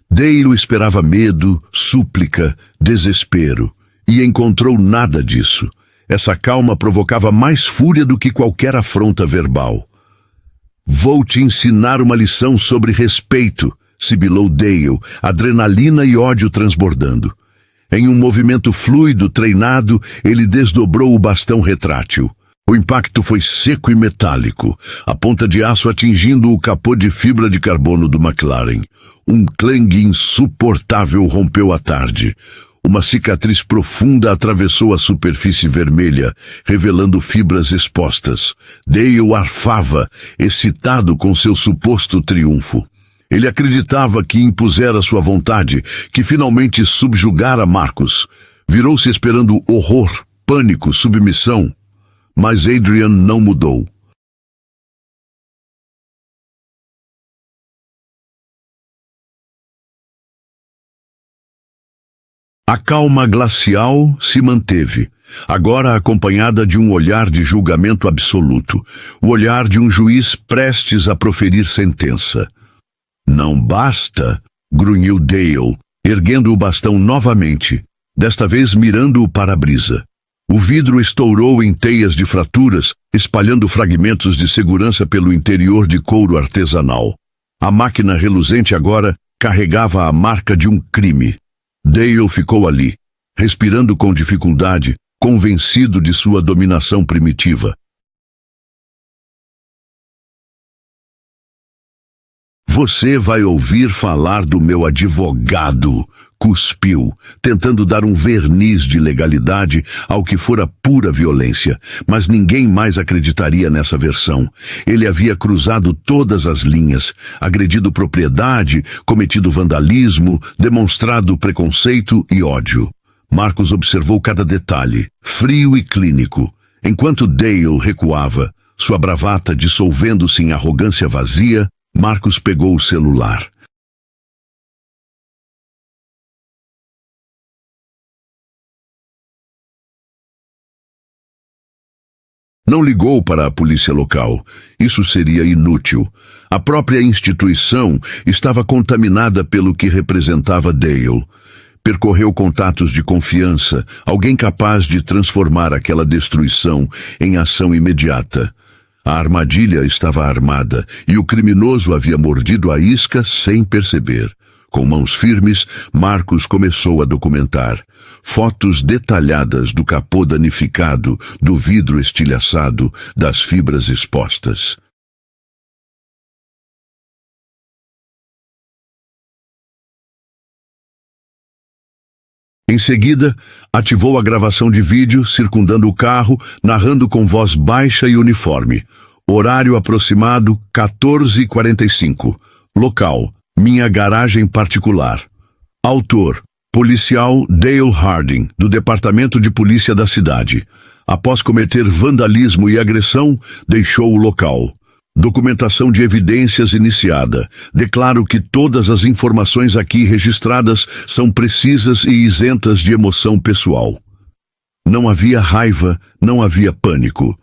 Dale esperava medo, súplica, desespero, e encontrou nada disso. Essa calma provocava mais fúria do que qualquer afronta verbal. "Vou te ensinar uma lição sobre respeito", sibilou Dale, adrenalina e ódio transbordando. Em um movimento fluido, treinado, ele desdobrou o bastão retrátil. O impacto foi seco e metálico, a ponta de aço atingindo o capô de fibra de carbono do McLaren. Um clang insuportável rompeu a tarde. Uma cicatriz profunda atravessou a superfície vermelha, revelando fibras expostas. Dale arfava, excitado com seu suposto triunfo. Ele acreditava que impusera sua vontade, que finalmente subjugara Marcus. Virou-se esperando horror, pânico, submissão. Mas Adrian não mudou. A calma glacial se manteve, agora acompanhada de um olhar de julgamento absoluto, o olhar de um juiz prestes a proferir sentença. "Não basta", grunhiu Dale, erguendo o bastão novamente, desta vez mirando o para-brisa. O vidro estourou em teias de fraturas, espalhando fragmentos de segurança pelo interior de couro artesanal. A máquina reluzente agora carregava a marca de um crime. Dale ficou ali, respirando com dificuldade, convencido de sua dominação primitiva. "Você vai ouvir falar do meu advogado", cuspiu, tentando dar um verniz de legalidade ao que fora pura violência, mas ninguém mais acreditaria nessa versão. Ele havia cruzado todas as linhas, agredido propriedade, cometido vandalismo, demonstrado preconceito e ódio. Marcus observou cada detalhe, frio e clínico, enquanto Dale recuava, sua bravata dissolvendo-se em arrogância vazia. Marcus pegou o celular. Não ligou para a polícia local. Isso seria inútil. A própria instituição estava contaminada pelo que representava Dale. Percorreu contatos de confiança, alguém capaz de transformar aquela destruição em ação imediata. A armadilha estava armada e o criminoso havia mordido a isca sem perceber. Com mãos firmes, Marcus começou a documentar. Fotos detalhadas do capô danificado, do vidro estilhaçado, das fibras expostas. Em seguida, ativou a gravação de vídeo, circundando o carro, narrando com voz baixa e uniforme. Horário aproximado, 14h45. Local, minha garagem particular. Autor, policial Dale Harding, do Departamento de Polícia da cidade. Após cometer vandalismo e agressão, deixou o local. Documentação de evidências iniciada. Declaro que todas as informações aqui registradas são precisas e isentas de emoção pessoal. Não havia raiva, não havia pânico.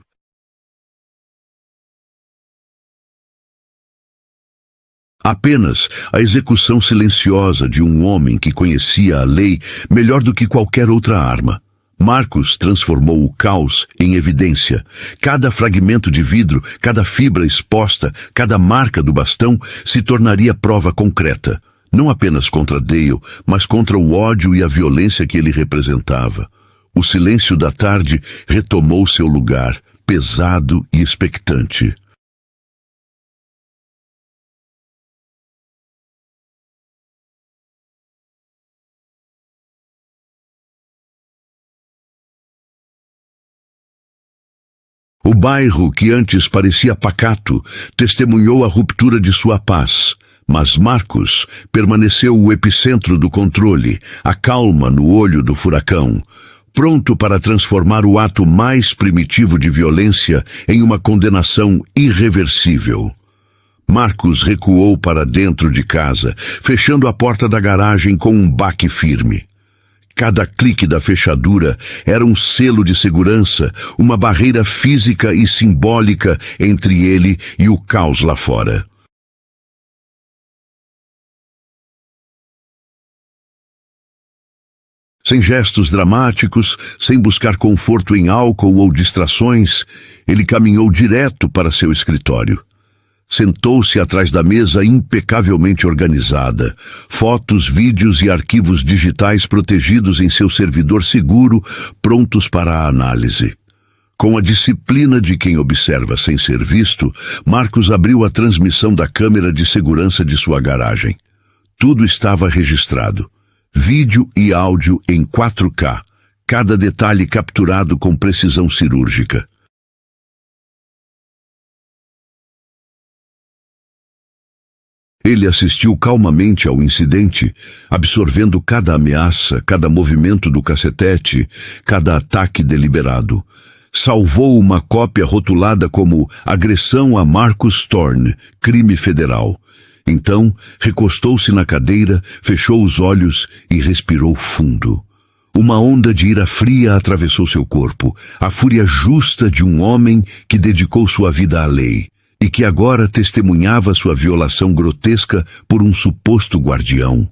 Apenas a execução silenciosa de um homem que conhecia a lei melhor do que qualquer outra arma. Marcos transformou o caos em evidência. Cada fragmento de vidro, cada fibra exposta, cada marca do bastão se tornaria prova concreta. Não apenas contra Dale, mas contra o ódio e a violência que ele representava. O silêncio da tarde retomou seu lugar, pesado e expectante. O bairro, que antes parecia pacato, testemunhou a ruptura de sua paz. Mas Marcos permaneceu o epicentro do controle, a calma no olho do furacão, pronto para transformar o ato mais primitivo de violência em uma condenação irreversível. Marcos recuou para dentro de casa, fechando a porta da garagem com um baque firme. Cada clique da fechadura era um selo de segurança, uma barreira física e simbólica entre ele e o caos lá fora. Sem gestos dramáticos, sem buscar conforto em álcool ou distrações, ele caminhou direto para seu escritório. Sentou-se atrás da mesa impecavelmente organizada, fotos, vídeos e arquivos digitais protegidos em seu servidor seguro, prontos para a análise. Com a disciplina de quem observa sem ser visto, Marcos abriu a transmissão da câmera de segurança de sua garagem. Tudo estava registrado. Vídeo e áudio em 4K, cada detalhe capturado com precisão cirúrgica. Ele assistiu calmamente ao incidente, absorvendo cada ameaça, cada movimento do cacetete, cada ataque deliberado. Salvou uma cópia rotulada como agressão a Marcus Thorne, crime federal. Então, recostou-se na cadeira, fechou os olhos e respirou fundo. Uma onda de ira fria atravessou seu corpo, a fúria justa de um homem que dedicou sua vida à lei e que agora testemunhava sua violação grotesca por um suposto guardião.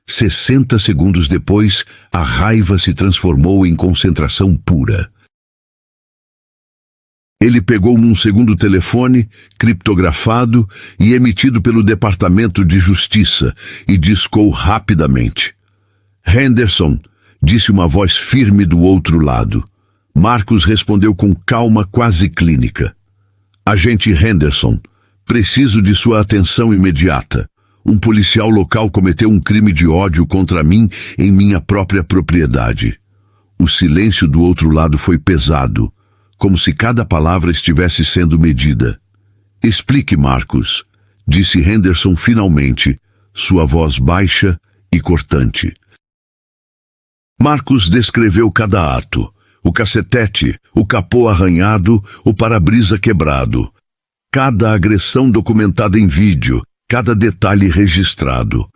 60 segundos depois, a raiva se transformou em concentração pura. Ele pegou um segundo telefone, criptografado e emitido pelo Departamento de Justiça, e discou rapidamente. Henderson, disse uma voz firme do outro lado. Marcos respondeu com calma quase clínica. Agente Henderson, preciso de sua atenção imediata. Um policial local cometeu um crime de ódio contra mim em minha própria propriedade. O silêncio do outro lado foi pesado, como se cada palavra estivesse sendo medida. Explique, Marcos, disse Henderson finalmente, sua voz baixa e cortante. Marcos descreveu cada ato. O cacetete, o capô arranhado, o para-brisa quebrado. Cada agressão documentada em vídeo, cada detalhe registrado.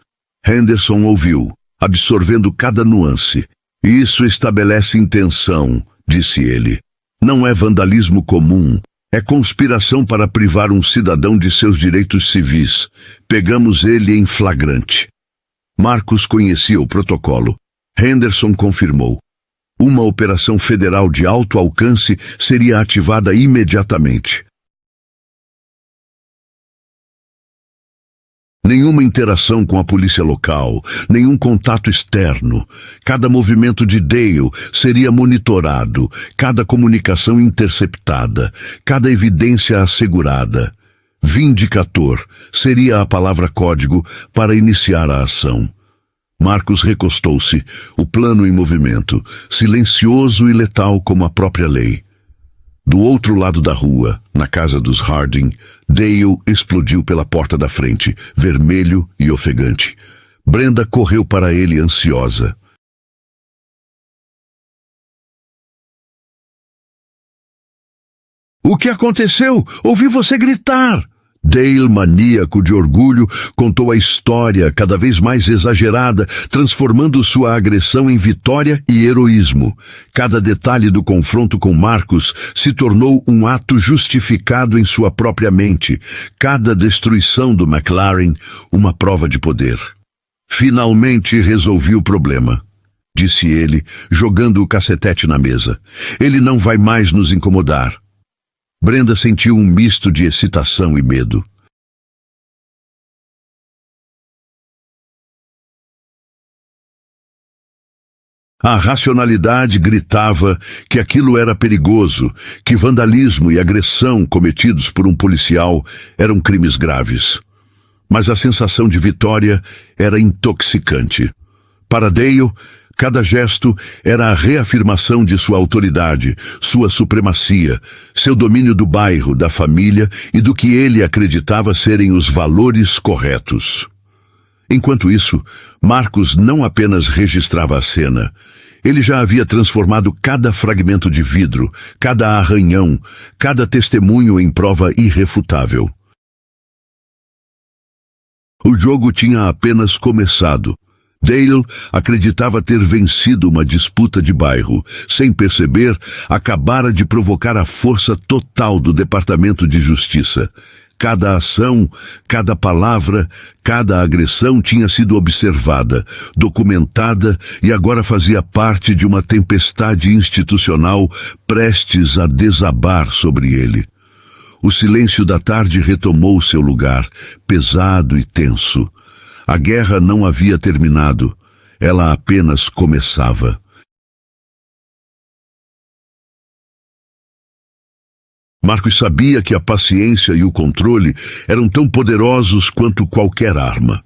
Henderson ouviu, absorvendo cada nuance. Isso estabelece intenção, disse ele. Não é vandalismo comum. É conspiração para privar um cidadão de seus direitos civis. Pegamos ele em flagrante. Marcos conhecia o protocolo. Henderson confirmou. Uma operação federal de alto alcance seria ativada imediatamente. Nenhuma interação com a polícia local, nenhum contato externo. Cada movimento de Dale seria monitorado, cada comunicação interceptada, cada evidência assegurada. Vindicator seria a palavra código para iniciar a ação. Marcos recostou-se, o plano em movimento, silencioso e letal como a própria lei. Do outro lado da rua, na casa dos Harding, Dale explodiu pela porta da frente, vermelho e ofegante. Brenda correu para ele ansiosa. O que aconteceu? Ouvi você gritar! Dale, maníaco de orgulho, contou a história, cada vez mais exagerada, transformando sua agressão em vitória e heroísmo. Cada detalhe do confronto com Marcus se tornou um ato justificado em sua própria mente. Cada destruição do McLaren, uma prova de poder. Finalmente resolvi o problema, disse ele, jogando o cacetete na mesa. Ele não vai mais nos incomodar. Brenda sentiu um misto de excitação e medo. A racionalidade gritava que aquilo era perigoso, que vandalismo e agressão cometidos por um policial eram crimes graves. Mas a sensação de vitória era intoxicante. Para Dale, cada gesto era a reafirmação de sua autoridade, sua supremacia, seu domínio do bairro, da família e do que ele acreditava serem os valores corretos. Enquanto isso, Marcus não apenas registrava a cena. Ele já havia transformado cada fragmento de vidro, cada arranhão, cada testemunho em prova irrefutável. O jogo tinha apenas começado. Dale acreditava ter vencido uma disputa de bairro. Sem perceber, acabara de provocar a força total do Departamento de Justiça. Cada ação, cada palavra, cada agressão tinha sido observada, documentada e agora fazia parte de uma tempestade institucional prestes a desabar sobre ele. O silêncio da tarde retomou seu lugar, pesado e tenso. A guerra não havia terminado, ela apenas começava. Marcus sabia que a paciência e o controle eram tão poderosos quanto qualquer arma.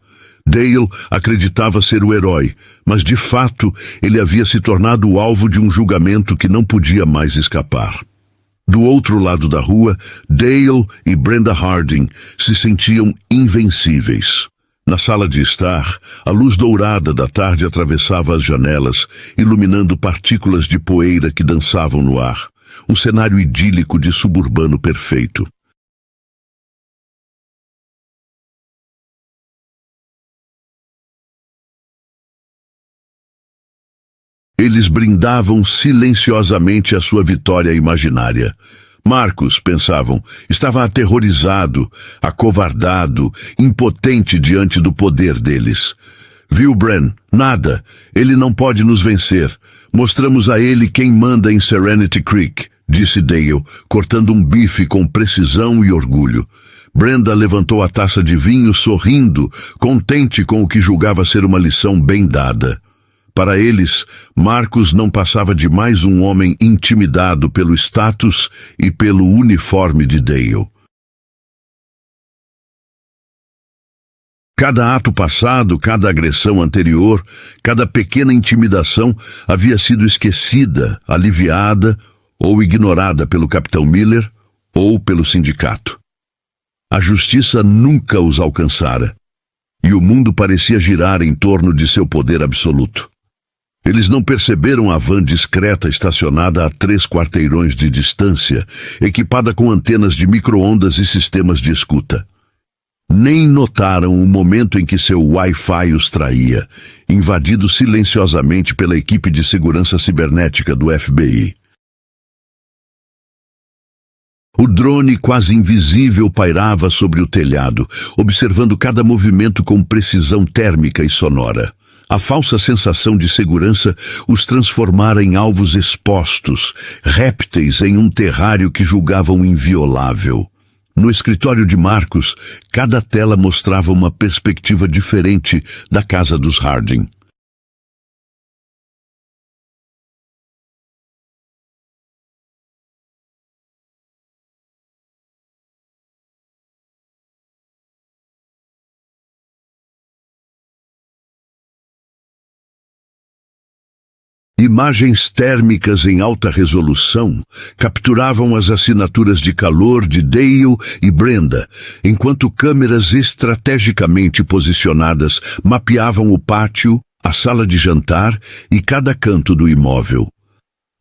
Dale acreditava ser o herói, mas de fato ele havia se tornado o alvo de um julgamento que não podia mais escapar. Do outro lado da rua, Dale e Brenda Harding se sentiam invencíveis. Na sala de estar, a luz dourada da tarde atravessava as janelas, iluminando partículas de poeira que dançavam no ar. Um cenário idílico de suburbano perfeito. Eles brindavam silenciosamente a sua vitória imaginária. Marcus, pensavam, estava aterrorizado, acovardado, impotente diante do poder deles. Viu, Bren? Nada. Ele não pode nos vencer. Mostramos a ele quem manda em Serenity Creek, disse Dale, cortando um bife com precisão e orgulho. Brenda levantou a taça de vinho sorrindo, contente com o que julgava ser uma lição bem dada. Para eles, Marcus não passava de mais um homem intimidado pelo status e pelo uniforme de Dale. Cada ato passado, cada agressão anterior, cada pequena intimidação havia sido esquecida, aliviada ou ignorada pelo Capitão Miller ou pelo sindicato. A justiça nunca os alcançara, e o mundo parecia girar em torno de seu poder absoluto. Eles não perceberam a van discreta estacionada a 3 quarteirões de distância, equipada com antenas de micro-ondas e sistemas de escuta. Nem notaram o momento em que seu Wi-Fi os traía, invadido silenciosamente pela equipe de segurança cibernética do FBI. O drone quase invisível pairava sobre o telhado, observando cada movimento com precisão térmica e sonora. A falsa sensação de segurança os transformara em alvos expostos, répteis em um terrário que julgavam inviolável. No escritório de Marcus, cada tela mostrava uma perspectiva diferente da casa dos Harding. Imagens térmicas em alta resolução capturavam as assinaturas de calor de Dale e Brenda, enquanto câmeras estrategicamente posicionadas mapeavam o pátio, a sala de jantar e cada canto do imóvel.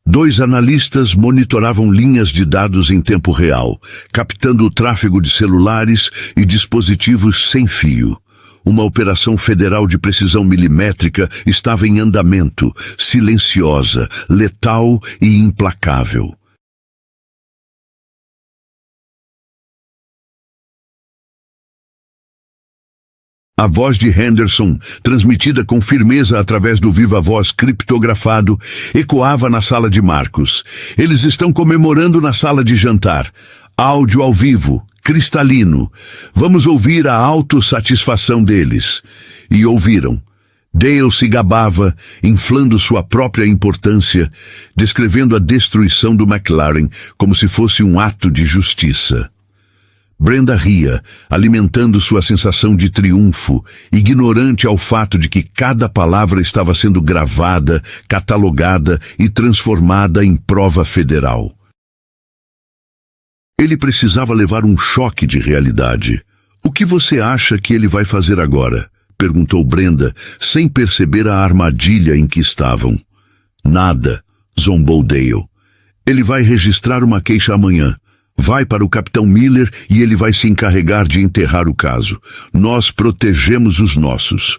2 analistas monitoravam linhas de dados em tempo real, captando o tráfego de celulares e dispositivos sem fio. Uma operação federal de precisão milimétrica estava em andamento, silenciosa, letal e implacável. A voz de Henderson, transmitida com firmeza através do viva-voz criptografado, ecoava na sala de Marcus. Eles estão comemorando na sala de jantar. Áudio ao vivo, cristalino. Vamos ouvir a autossatisfação deles. E ouviram. Dale se gabava, inflando sua própria importância, descrevendo a destruição do McLaren como se fosse um ato de justiça. Brenda ria, alimentando sua sensação de triunfo, ignorante ao fato de que cada palavra estava sendo gravada, catalogada e transformada em prova federal. Ele precisava levar um choque de realidade. O que você acha que ele vai fazer agora? Perguntou Brenda, sem perceber a armadilha em que estavam. Nada, zombou Dale. Ele vai registrar uma queixa amanhã. Vai para o Capitão Miller e ele vai se encarregar de enterrar o caso. Nós protegemos os nossos.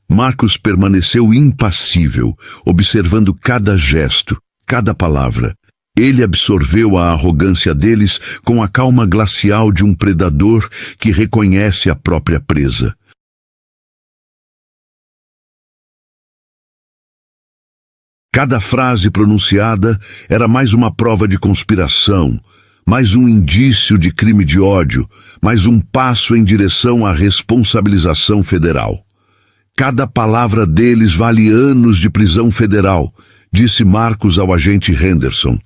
Marcus permaneceu impassível, observando cada gesto, cada palavra. Ele absorveu a arrogância deles com a calma glacial de um predador que reconhece a própria presa. Cada frase pronunciada era mais uma prova de conspiração, mais um indício de crime de ódio, mais um passo em direção à responsabilização federal. Cada palavra deles vale anos de prisão federal, disse Marcus ao agente Henderson.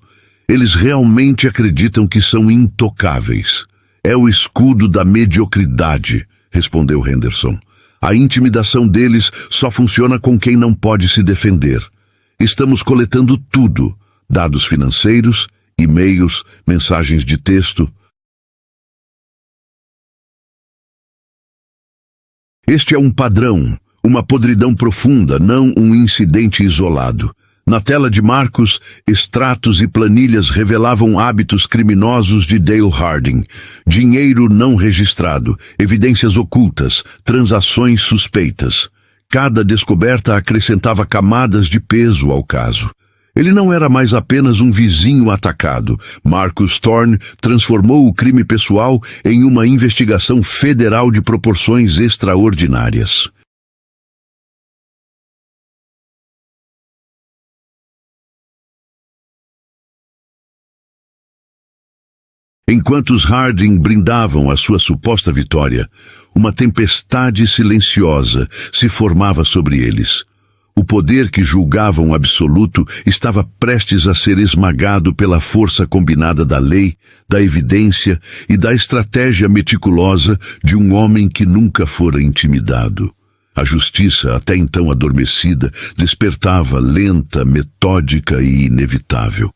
Eles realmente acreditam que são intocáveis. É o escudo da mediocridade, respondeu Henderson. A intimidação deles só funciona com quem não pode se defender. Estamos coletando tudo, dados financeiros, e-mails, mensagens de texto. Este é um padrão, uma podridão profunda, não um incidente isolado. Na tela de Marcus, extratos e planilhas revelavam hábitos criminosos de Dale Harding, dinheiro não registrado, evidências ocultas, transações suspeitas. Cada descoberta acrescentava camadas de peso ao caso. Ele não era mais apenas um vizinho atacado. Marcus Thorne transformou o crime pessoal em uma investigação federal de proporções extraordinárias. Enquanto os Harding brindavam a sua suposta vitória, uma tempestade silenciosa se formava sobre eles. O poder que julgavam absoluto estava prestes a ser esmagado pela força combinada da lei, da evidência e da estratégia meticulosa de um homem que nunca fora intimidado. A justiça, até então adormecida, despertava lenta, metódica e inevitável.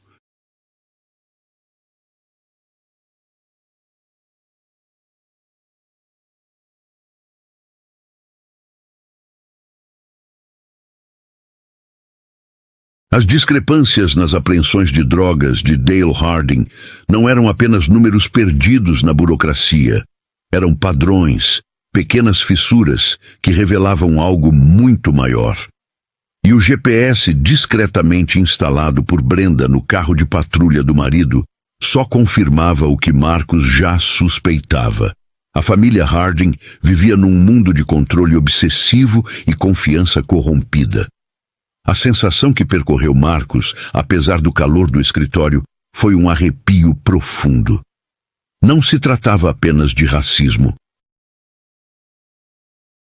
As discrepâncias nas apreensões de drogas de Dale Harding não eram apenas números perdidos na burocracia. Eram padrões, pequenas fissuras que revelavam algo muito maior. E o GPS discretamente instalado por Brenda no carro de patrulha do marido só confirmava o que Marcus já suspeitava. A família Harding vivia num mundo de controle obsessivo e confiança corrompida. A sensação que percorreu Marcus, apesar do calor do escritório, foi um arrepio profundo. Não se tratava apenas de racismo.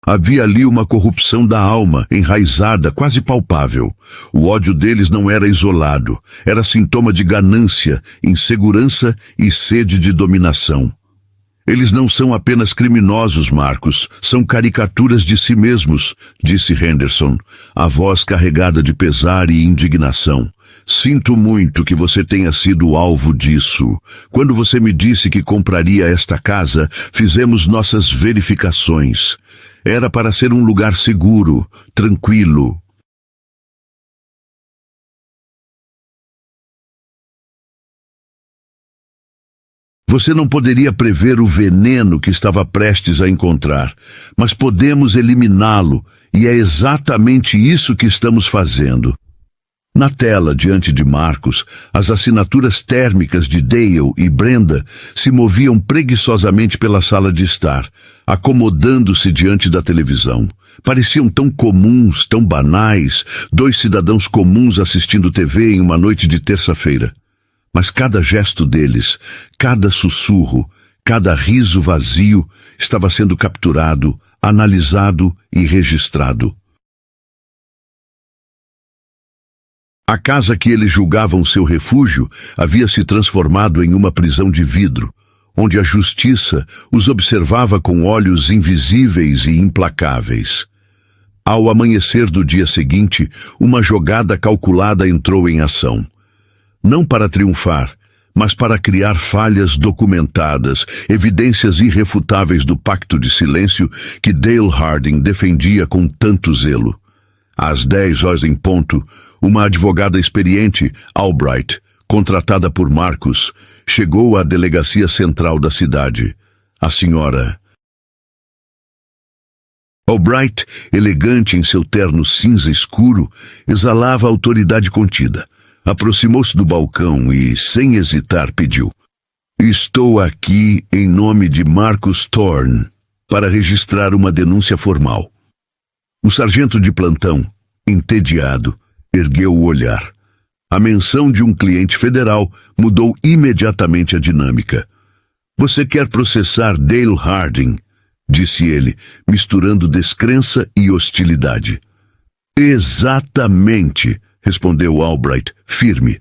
Havia ali uma corrupção da alma, enraizada, quase palpável. O ódio deles não era isolado, era sintoma de ganância, insegurança e sede de dominação. Eles não são apenas criminosos, Marcus, são caricaturas de si mesmos, disse Henderson, a voz carregada de pesar e indignação. Sinto muito que você tenha sido alvo disso. Quando você me disse que compraria esta casa, fizemos nossas verificações. Era para ser um lugar seguro, tranquilo. Você não poderia prever o veneno que estava prestes a encontrar, mas podemos eliminá-lo, e é exatamente isso que estamos fazendo. Na tela, diante de Marcus, as assinaturas térmicas de Dale e Brenda se moviam preguiçosamente pela sala de estar, acomodando-se diante da televisão. Pareciam tão comuns, tão banais, dois cidadãos comuns assistindo TV em uma noite de terça-feira. Mas cada gesto deles, cada sussurro, cada riso vazio estava sendo capturado, analisado e registrado. A casa que eles julgavam seu refúgio havia se transformado em uma prisão de vidro, onde a justiça os observava com olhos invisíveis e implacáveis. Ao amanhecer do dia seguinte, uma jogada calculada entrou em ação. Não para triunfar, mas para criar falhas documentadas, evidências irrefutáveis do pacto de silêncio que Dale Harding defendia com tanto zelo. Às 10 horas em ponto, uma advogada experiente, Albright, contratada por Marcus, chegou à delegacia central da cidade. A senhora Albright, elegante em seu terno cinza escuro, exalava autoridade contida. Aproximou-se do balcão e, sem hesitar, pediu: "Estou aqui em nome de Marcus Thorne para registrar uma denúncia formal." O sargento de plantão, entediado, ergueu o olhar. A menção de um cliente federal mudou imediatamente a dinâmica. "Você quer processar Dale Harding?" disse ele, misturando descrença e hostilidade. "Exatamente", respondeu Albright, firme.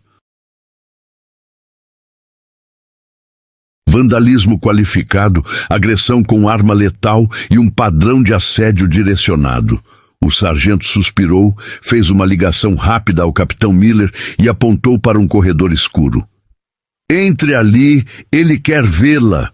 Vandalismo qualificado, agressão com arma letal e um padrão de assédio direcionado. O sargento suspirou, fez uma ligação rápida ao capitão Miller e apontou para um corredor escuro. "Entre ali, ele quer vê-la."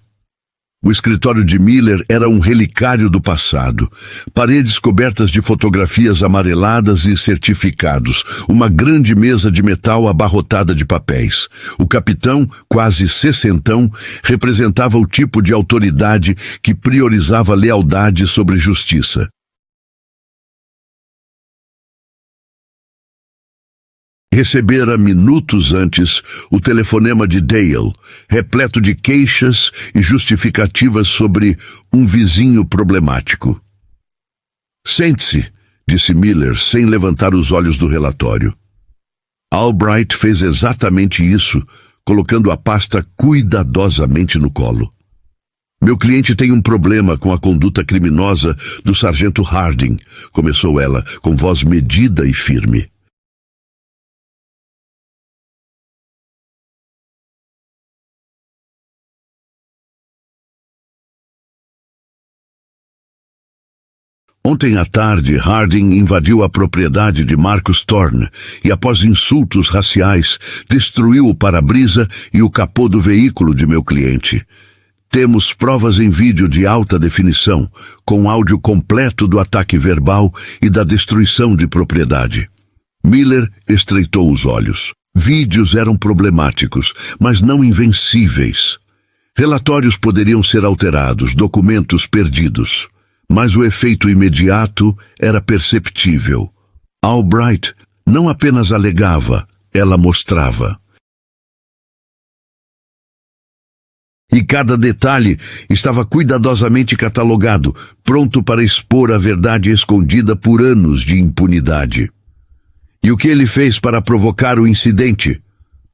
O escritório de Miller era um relicário do passado. Paredes cobertas de fotografias amareladas e certificados. Uma grande mesa de metal abarrotada de papéis. O capitão, quase sessentão, representava o tipo de autoridade que priorizava lealdade sobre justiça. Recebera minutos antes o telefonema de Dale, repleto de queixas e justificativas sobre um vizinho problemático. "Sente-se", disse Miller, sem levantar os olhos do relatório. Albright fez exatamente isso, colocando a pasta cuidadosamente no colo. "Meu cliente tem um problema com a conduta criminosa do sargento Harding", começou ela, com voz medida e firme. Ontem à tarde, Harding invadiu a propriedade de Marcus Thorne e, após insultos raciais, destruiu o para-brisa e o capô do veículo de meu cliente. Temos provas em vídeo de alta definição, com áudio completo do ataque verbal e da destruição de propriedade. Miller estreitou os olhos. Vídeos eram problemáticos, mas não invencíveis. Relatórios poderiam ser alterados, documentos perdidos. Mas o efeito imediato era perceptível. Albright não apenas alegava, ela mostrava. E cada detalhe estava cuidadosamente catalogado, pronto para expor a verdade escondida por anos de impunidade. "E o que ele fez para provocar o incidente?"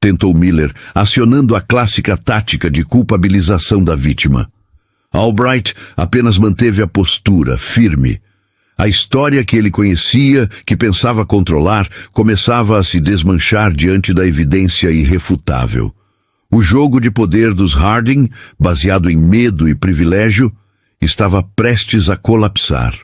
tentou Miller, acionando a clássica tática de culpabilização da vítima. Albright apenas manteve a postura, firme. A história que ele conhecia, que pensava controlar, começava a se desmanchar diante da evidência irrefutável. O jogo de poder dos Harding, baseado em medo e privilégio, estava prestes a colapsar.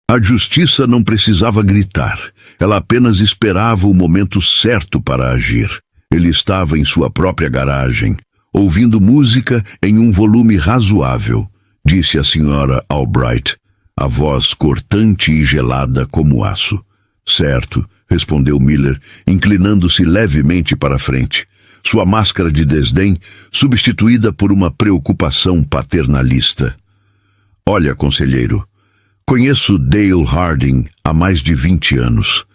A justiça não precisava gritar. Ela apenas esperava o momento certo para agir. Ele estava em sua própria garagem, ouvindo música em um volume razoável, disse a senhora Albright, a voz cortante e gelada como aço. "Certo", respondeu Miller, inclinando-se levemente para a frente, sua máscara de desdém substituída por uma preocupação paternalista. Olha, conselheiro, conheço Dale Harding há mais de 20 anos.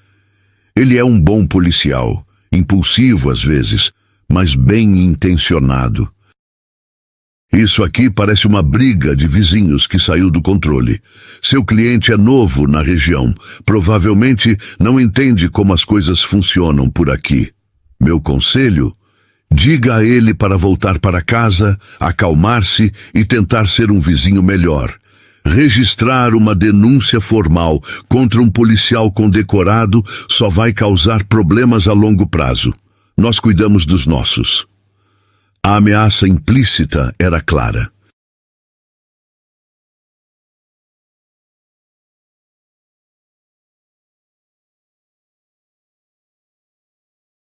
Ele é um bom policial, impulsivo às vezes, mas bem intencionado. Isso aqui parece uma briga de vizinhos que saiu do controle. Seu cliente é novo na região, provavelmente não entende como as coisas funcionam por aqui. Meu conselho? Diga a ele para voltar para casa, acalmar-se e tentar ser um vizinho melhor. Registrar uma denúncia formal contra um policial condecorado só vai causar problemas a longo prazo. Nós cuidamos dos nossos. A ameaça implícita era clara.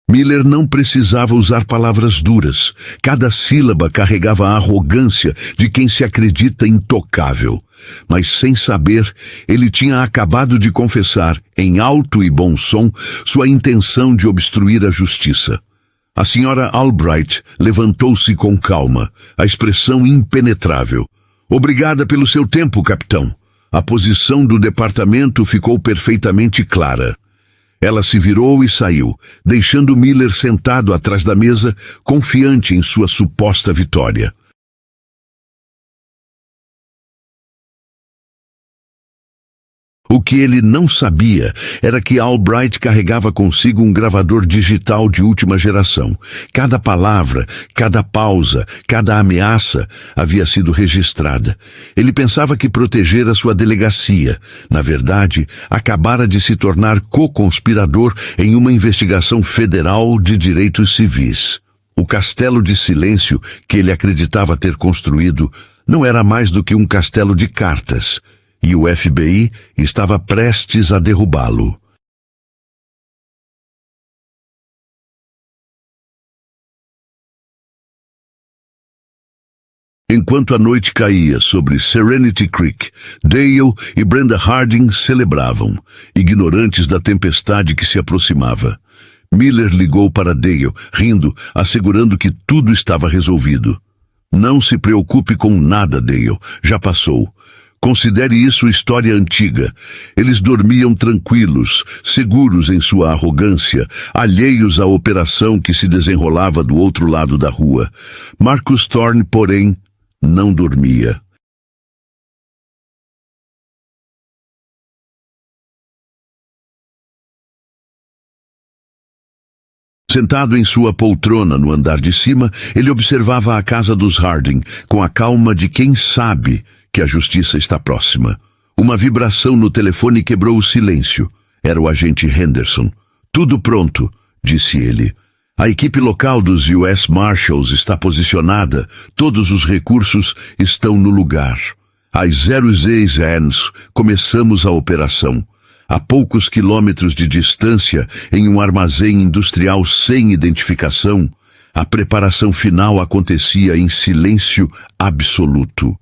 Miller não precisava usar palavras duras. Cada sílaba carregava a arrogância de quem se acredita intocável. Mas sem saber, ele tinha acabado de confessar, em alto e bom som, sua intenção de obstruir a justiça. A senhora Albright levantou-se com calma, a expressão impenetrável. Obrigada pelo seu tempo, capitão. A posição do departamento ficou perfeitamente clara. Ela se virou e saiu, deixando Miller sentado atrás da mesa, confiante em sua suposta vitória. O que ele não sabia era que Albright carregava consigo um gravador digital de última geração. Cada palavra, cada pausa, cada ameaça havia sido registrada. Ele pensava que protegera sua delegacia. Na verdade, acabara de se tornar co-conspirador em uma investigação federal de direitos civis. O castelo de silêncio que ele acreditava ter construído não era mais do que um castelo de cartas. E o FBI estava prestes a derrubá-lo. Enquanto a noite caía sobre Serenity Creek, Dale e Brenda Harding celebravam, ignorantes da tempestade que se aproximava. Miller ligou para Dale, rindo, assegurando que tudo estava resolvido. Não se preocupe com nada, Dale, já passou. Considere isso história antiga. Eles dormiam tranquilos, seguros em sua arrogância, alheios à operação que se desenrolava do outro lado da rua. Marcus Thorne, porém, não dormia. Sentado em sua poltrona no andar de cima, ele observava a casa dos Harding, com a calma de quem sabe que a justiça está próxima. Uma vibração no telefone quebrou o silêncio. Era o agente Henderson. Tudo pronto, disse ele. A equipe local dos US Marshals está posicionada. Todos os recursos estão no lugar. Às 06 anos, começamos a operação. A poucos quilômetros de distância, em um armazém industrial sem identificação, a preparação final acontecia em silêncio absoluto.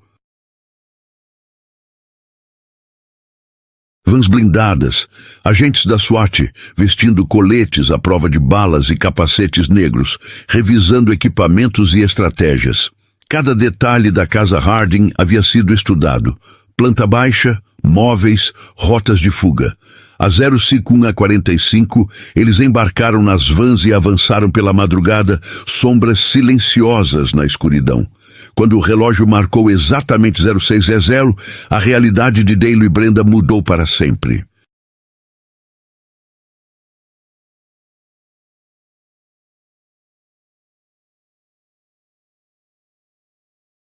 Vans blindadas, agentes da SWAT, vestindo coletes à prova de balas e capacetes negros, revisando equipamentos e estratégias. Cada detalhe da casa Harding havia sido estudado. Planta baixa, móveis, rotas de fuga. A 051-45, eles embarcaram nas vans e avançaram pela madrugada, sombras silenciosas na escuridão. Quando o relógio marcou exatamente 0600, a realidade de Dale e Brenda mudou para sempre.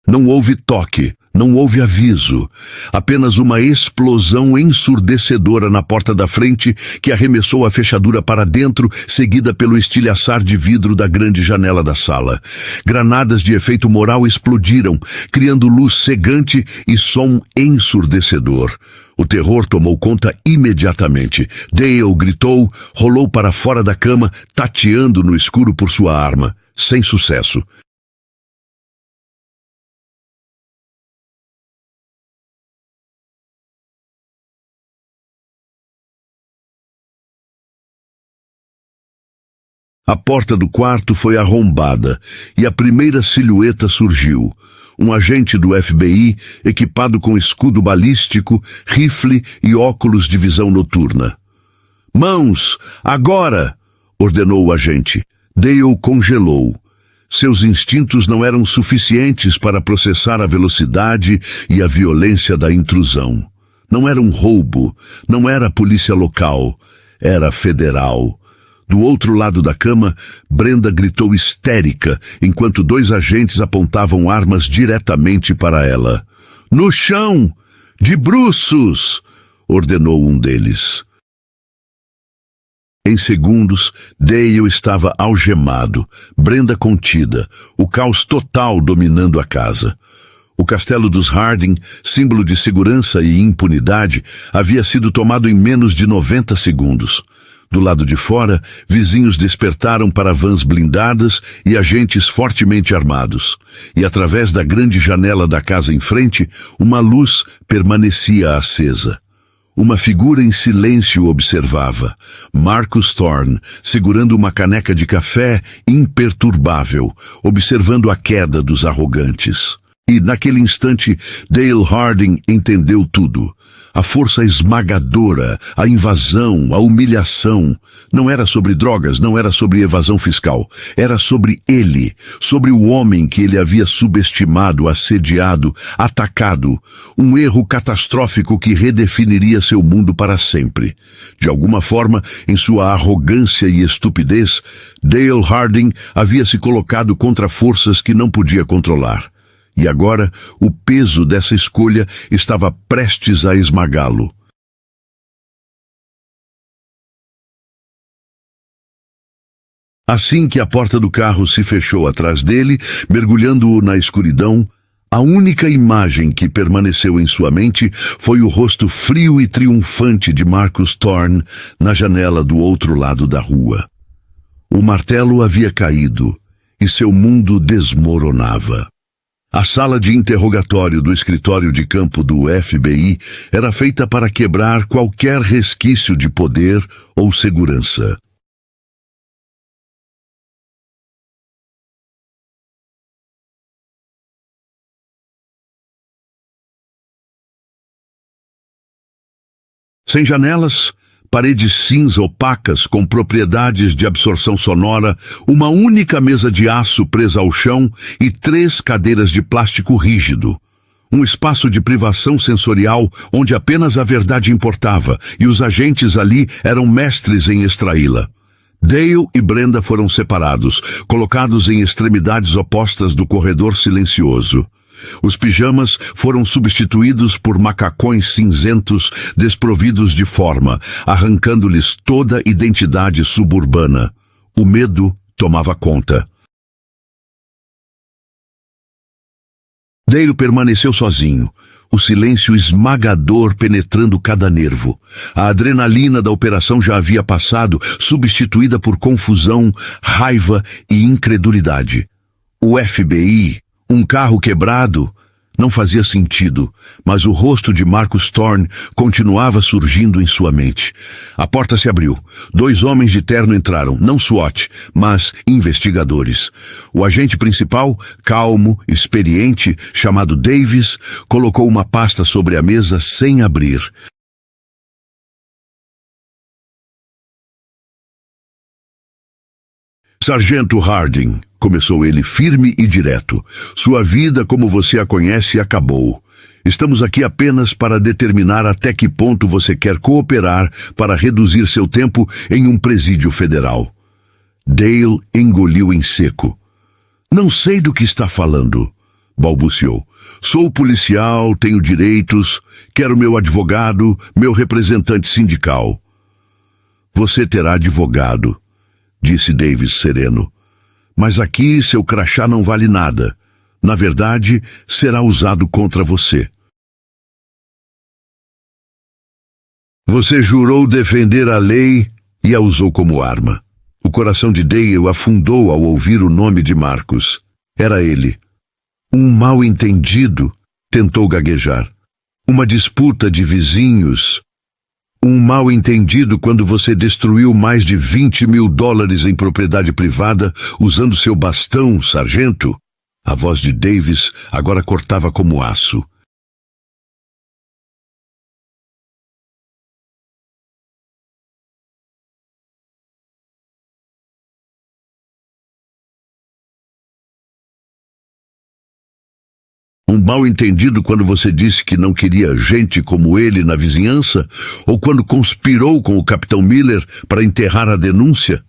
Não houve toque, não houve aviso. Apenas uma explosão ensurdecedora na porta da frente que arremessou a fechadura para dentro, seguida pelo estilhaçar de vidro da grande janela da sala. Granadas de efeito moral explodiram, criando luz cegante e som ensurdecedor. O terror tomou conta imediatamente. Dale gritou, rolou para fora da cama, tateando no escuro por sua arma. Sem sucesso. A porta do quarto foi arrombada e a primeira silhueta surgiu. Um agente do FBI, equipado com escudo balístico, rifle e óculos de visão noturna. "Mãos! Agora!" ordenou o agente. Dale congelou. Seus instintos não eram suficientes para processar a velocidade e a violência da intrusão. Não era um roubo, não era polícia local, era federal. Do outro lado da cama, Brenda gritou histérica, enquanto dois agentes apontavam armas diretamente para ela. "No chão! De bruços!" ordenou um deles. Em segundos, Dale estava algemado, Brenda contida, o caos total dominando a casa. O castelo dos Harding, símbolo de segurança e impunidade, havia sido tomado em menos de 90 segundos. Do lado de fora, vizinhos despertaram para vans blindadas e agentes fortemente armados. E através da grande janela da casa em frente, uma luz permanecia acesa. Uma figura em silêncio observava. Marcus Thorne, segurando uma caneca de café, imperturbável, observando a queda dos arrogantes. E, naquele instante, Dale Harding entendeu tudo. A força esmagadora, a invasão, a humilhação. Não era sobre drogas, não era sobre evasão fiscal. Era sobre ele, sobre o homem que ele havia subestimado, assediado, atacado. Um erro catastrófico que redefiniria seu mundo para sempre. De alguma forma, em sua arrogância e estupidez, Dale Harding havia se colocado contra forças que não podia controlar. E agora, o peso dessa escolha estava prestes a esmagá-lo. Assim que a porta do carro se fechou atrás dele, mergulhando-o na escuridão, a única imagem que permaneceu em sua mente foi o rosto frio e triunfante de Marcus Thorne na janela do outro lado da rua. O martelo havia caído e seu mundo desmoronava. A sala de interrogatório do escritório de campo do FBI era feita para quebrar qualquer resquício de poder ou segurança. Sem janelas, paredes cinza opacas com propriedades de absorção sonora, uma única mesa de aço presa ao chão e 3 cadeiras de plástico rígido. Um espaço de privação sensorial onde apenas a verdade importava e os agentes ali eram mestres em extraí-la. Dale e Brenda foram separados, colocados em extremidades opostas do corredor silencioso. Os pijamas foram substituídos por macacões cinzentos desprovidos de forma, arrancando-lhes toda identidade suburbana. O medo tomava conta. Dale permaneceu sozinho, o silêncio esmagador penetrando cada nervo. A adrenalina da operação já havia passado, substituída por confusão, raiva e incredulidade. O FBI... Um carro quebrado não fazia sentido, mas o rosto de Marcus Thorne continuava surgindo em sua mente. A porta se abriu. 2 homens de terno entraram, não SWAT, mas investigadores. O agente principal, calmo, experiente, chamado Davis, colocou uma pasta sobre a mesa sem abrir. Sargento Harding, começou ele firme e direto. Sua vida como você a conhece acabou. Estamos aqui apenas para determinar até que ponto você quer cooperar para reduzir seu tempo em um presídio federal. Dale engoliu em seco. Não sei do que está falando, balbuciou. Sou policial, tenho direitos, quero meu advogado, meu representante sindical. Você terá advogado, disse Davis sereno. Mas aqui seu crachá não vale nada. Na verdade, será usado contra você. Você jurou defender a lei e a usou como arma. O coração de Dale afundou ao ouvir o nome de Marcus. Era ele. Um mal-entendido, tentou gaguejar. Uma disputa de vizinhos. Um mal-entendido quando você destruiu mais de $20 mil em propriedade privada usando seu bastão, sargento? A voz de Davis agora cortava como aço. Um mal-entendido quando você disse que não queria gente como ele na vizinhança? Ou quando conspirou com o Capitão Miller para enterrar a denúncia?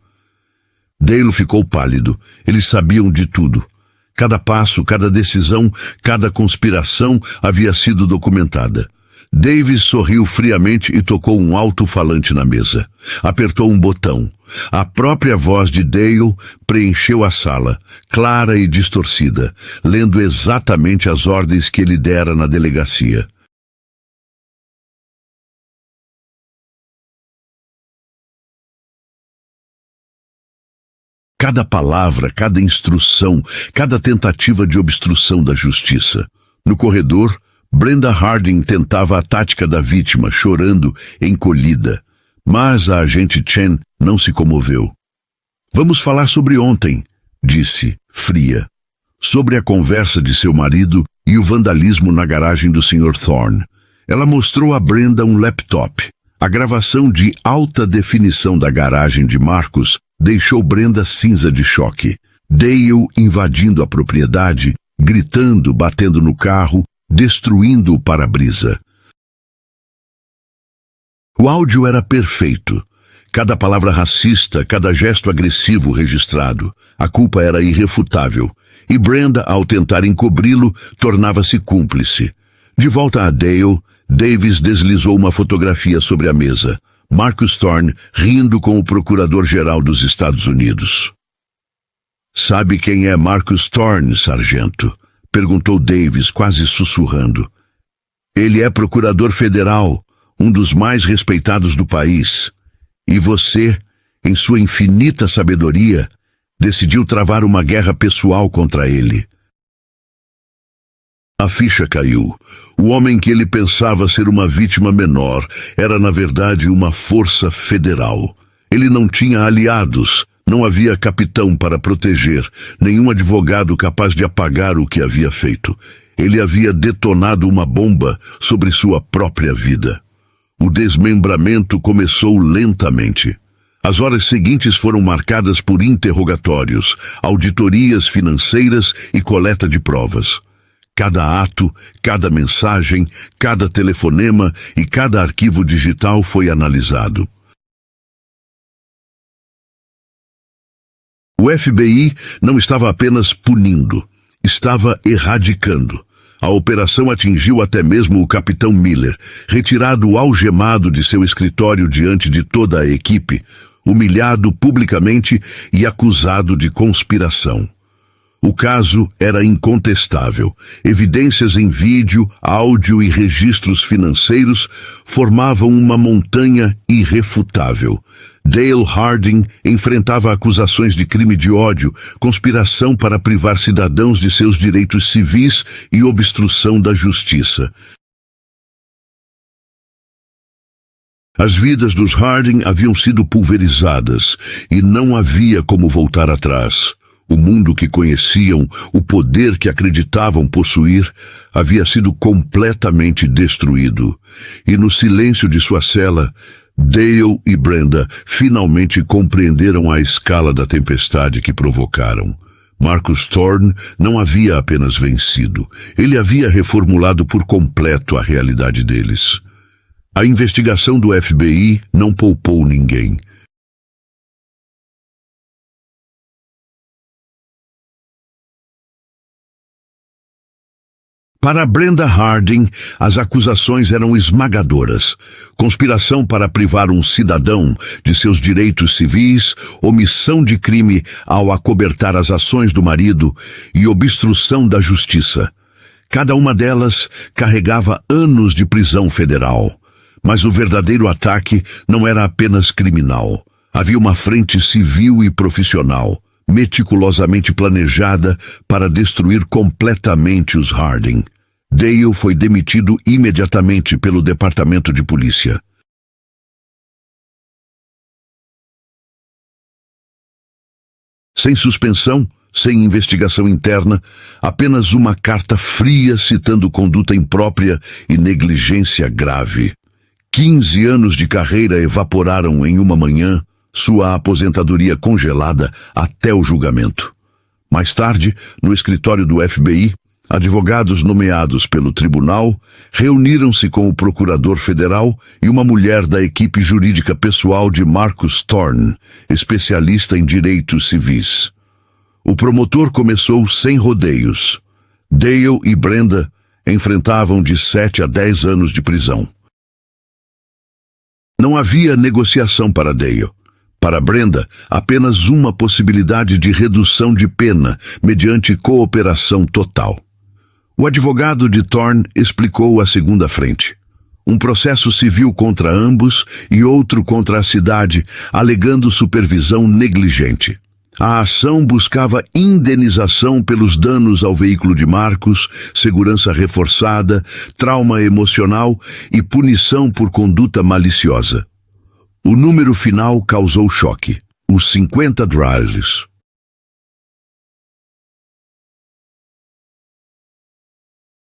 Dale ficou pálido. Eles sabiam de tudo. Cada passo, cada decisão, cada conspiração havia sido documentada. Davis sorriu friamente e tocou um alto-falante na mesa. Apertou um botão. A própria voz de Dale preencheu a sala, clara e distorcida, lendo exatamente as ordens que ele dera na delegacia. Cada palavra, cada instrução, cada tentativa de obstrução da justiça. No corredor, Brenda Harding tentava a tática da vítima, chorando, encolhida. Mas a agente Chen não se comoveu. Vamos falar sobre ontem, disse, fria. Sobre a conversa de seu marido e o vandalismo na garagem do Sr. Thorne. Ela mostrou a Brenda um laptop. A gravação de alta definição da garagem de Marcus deixou Brenda cinza de choque. Dale invadindo a propriedade, gritando, batendo no carro, destruindo o para-brisa. O áudio era perfeito. Cada palavra racista, cada gesto agressivo registrado. A culpa era irrefutável. E Brenda, ao tentar encobri-lo, tornava-se cúmplice. De volta a Dale, Davis deslizou uma fotografia sobre a mesa. Marcus Thorne rindo com o procurador-geral dos Estados Unidos. Sabe quem é Marcus Thorne, sargento? Perguntou Davis, quase sussurrando. Ele é procurador federal, um dos mais respeitados do país. E você, em sua infinita sabedoria, decidiu travar uma guerra pessoal contra ele. A ficha caiu. O homem que ele pensava ser uma vítima menor era, na verdade, uma força federal. Ele não tinha aliados, não havia capitão para proteger, nenhum advogado capaz de apagar o que havia feito. Ele havia detonado uma bomba sobre sua própria vida. O desmembramento começou lentamente. As horas seguintes foram marcadas por interrogatórios, auditorias financeiras e coleta de provas. Cada ato, cada mensagem, cada telefonema e cada arquivo digital foi analisado. O FBI não estava apenas punindo, estava erradicando. A operação atingiu até mesmo o Capitão Miller, retirado algemado de seu escritório diante de toda a equipe, humilhado publicamente e acusado de conspiração. O caso era incontestável. Evidências em vídeo, áudio e registros financeiros formavam uma montanha irrefutável. Dale Harding enfrentava acusações de crime de ódio, conspiração para privar cidadãos de seus direitos civis e obstrução da justiça. As vidas dos Harding haviam sido pulverizadas e não havia como voltar atrás. O mundo que conheciam, o poder que acreditavam possuir, havia sido completamente destruído. E no silêncio de sua cela, Dale e Brenda finalmente compreenderam a escala da tempestade que provocaram. Marcus Thorne não havia apenas vencido, ele havia reformulado por completo a realidade deles. A investigação do FBI não poupou ninguém. Para Brenda Harding, as acusações eram esmagadoras. Conspiração para privar um cidadão de seus direitos civis, omissão de crime ao acobertar as ações do marido e obstrução da justiça. Cada uma delas carregava anos de prisão federal. Mas o verdadeiro ataque não era apenas criminal. Havia uma frente civil e profissional, meticulosamente planejada para destruir completamente os Harding. Dale foi demitido imediatamente pelo Departamento de Polícia. sem suspensão, sem investigação interna, apenas uma carta fria citando conduta imprópria e negligência grave. 15 anos de carreira evaporaram em uma manhã, sua aposentadoria congelada até o julgamento. Mais tarde, no escritório do FBI, advogados nomeados pelo tribunal reuniram-se com o procurador federal e uma mulher da equipe jurídica pessoal de Marcus Thorne, especialista em direitos civis. O promotor começou sem rodeios. Dale e Brenda enfrentavam de 7 a 10 anos de prisão. Não havia negociação para Dale. Para Brenda, apenas uma possibilidade de redução de pena mediante cooperação total. O advogado de Thorne explicou a segunda frente. Um processo civil contra ambos e outro contra a cidade, alegando supervisão negligente. A ação buscava indenização pelos danos ao veículo de Marcus, segurança reforçada, trauma emocional e punição por conduta maliciosa. O número final causou choque: os 50 drives.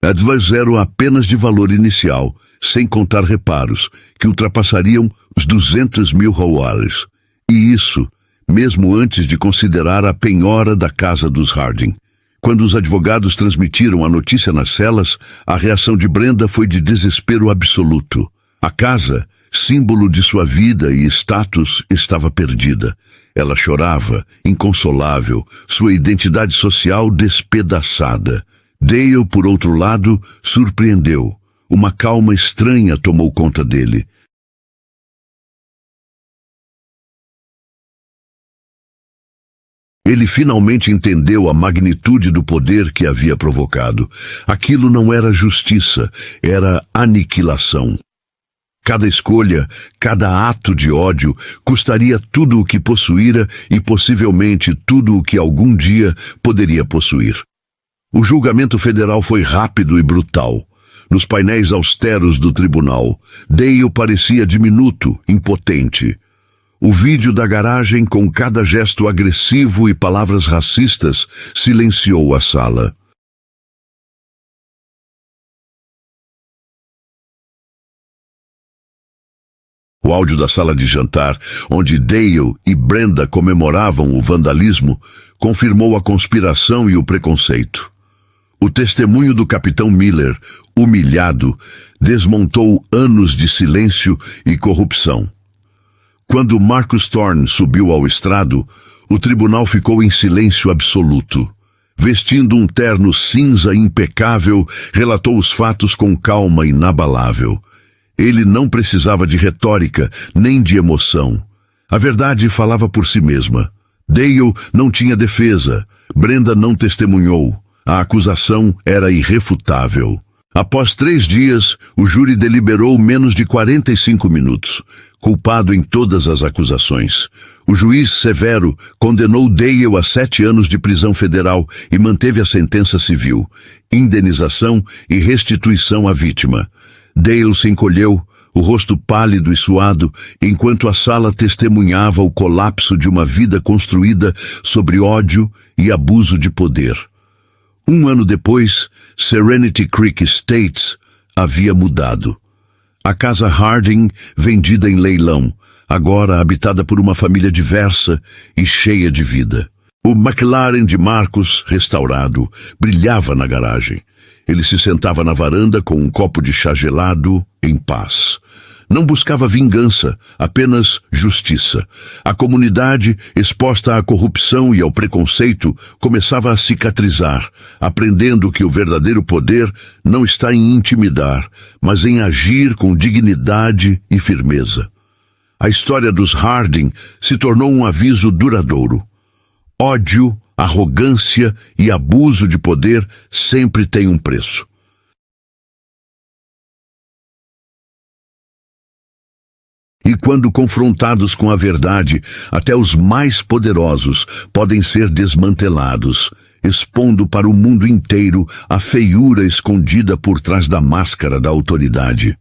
Advas eram apenas de valor inicial, sem contar reparos, que ultrapassariam os 200 mil reais. E isso, mesmo antes de considerar a penhora da casa dos Harding. Quando os advogados transmitiram a notícia nas celas, a reação de Brenda foi de desespero absoluto. A casa, símbolo de sua vida e status, estava perdida. Ela chorava, inconsolável, sua identidade social despedaçada. Dale, por outro lado, surpreendeu. Uma calma estranha tomou conta dele. Ele finalmente entendeu a magnitude do poder que havia provocado. Aquilo não era justiça, era aniquilação. Cada escolha, cada ato de ódio, custaria tudo o que possuíra e possivelmente tudo o que algum dia poderia possuir. O julgamento federal foi rápido e brutal. Nos painéis austeros do tribunal, Dale parecia diminuto, impotente. O vídeo da garagem, com cada gesto agressivo e palavras racistas, silenciou a sala. O áudio da sala de jantar, onde Dale e Brenda comemoravam o vandalismo, confirmou a conspiração e o preconceito. O testemunho do capitão Miller, humilhado, desmontou anos de silêncio e corrupção. Quando Marcus Thorne subiu ao estrado, o tribunal ficou em silêncio absoluto. Vestindo um terno cinza impecável, relatou os fatos com calma inabalável. Ele não precisava de retórica, nem de emoção. A verdade falava por si mesma. Dale não tinha defesa. Brenda não testemunhou. A acusação era irrefutável. Após 3 dias, o júri deliberou menos de 45 minutos, culpado em todas as acusações. O juiz severo condenou Dale a 7 anos de prisão federal e manteve a sentença civil, indenização e restituição à vítima. Dale se encolheu, o rosto pálido e suado, enquanto a sala testemunhava o colapso de uma vida construída sobre ódio e abuso de poder. 1 ano depois, Serenity Creek Estates havia mudado. A casa Harding, vendida em leilão, agora habitada por uma família diversa e cheia de vida. O McLaren de Marcus, restaurado, brilhava na garagem. Ele se sentava na varanda com um copo de chá gelado, em paz. Não buscava vingança, apenas justiça. A comunidade, exposta à corrupção e ao preconceito, começava a cicatrizar, aprendendo que o verdadeiro poder não está em intimidar, mas em agir com dignidade e firmeza. A história dos Harding se tornou um aviso duradouro. Ódio, arrogância e abuso de poder sempre têm um preço. E quando confrontados com a verdade, até os mais poderosos podem ser desmantelados, expondo para o mundo inteiro a feiura escondida por trás da máscara da autoridade.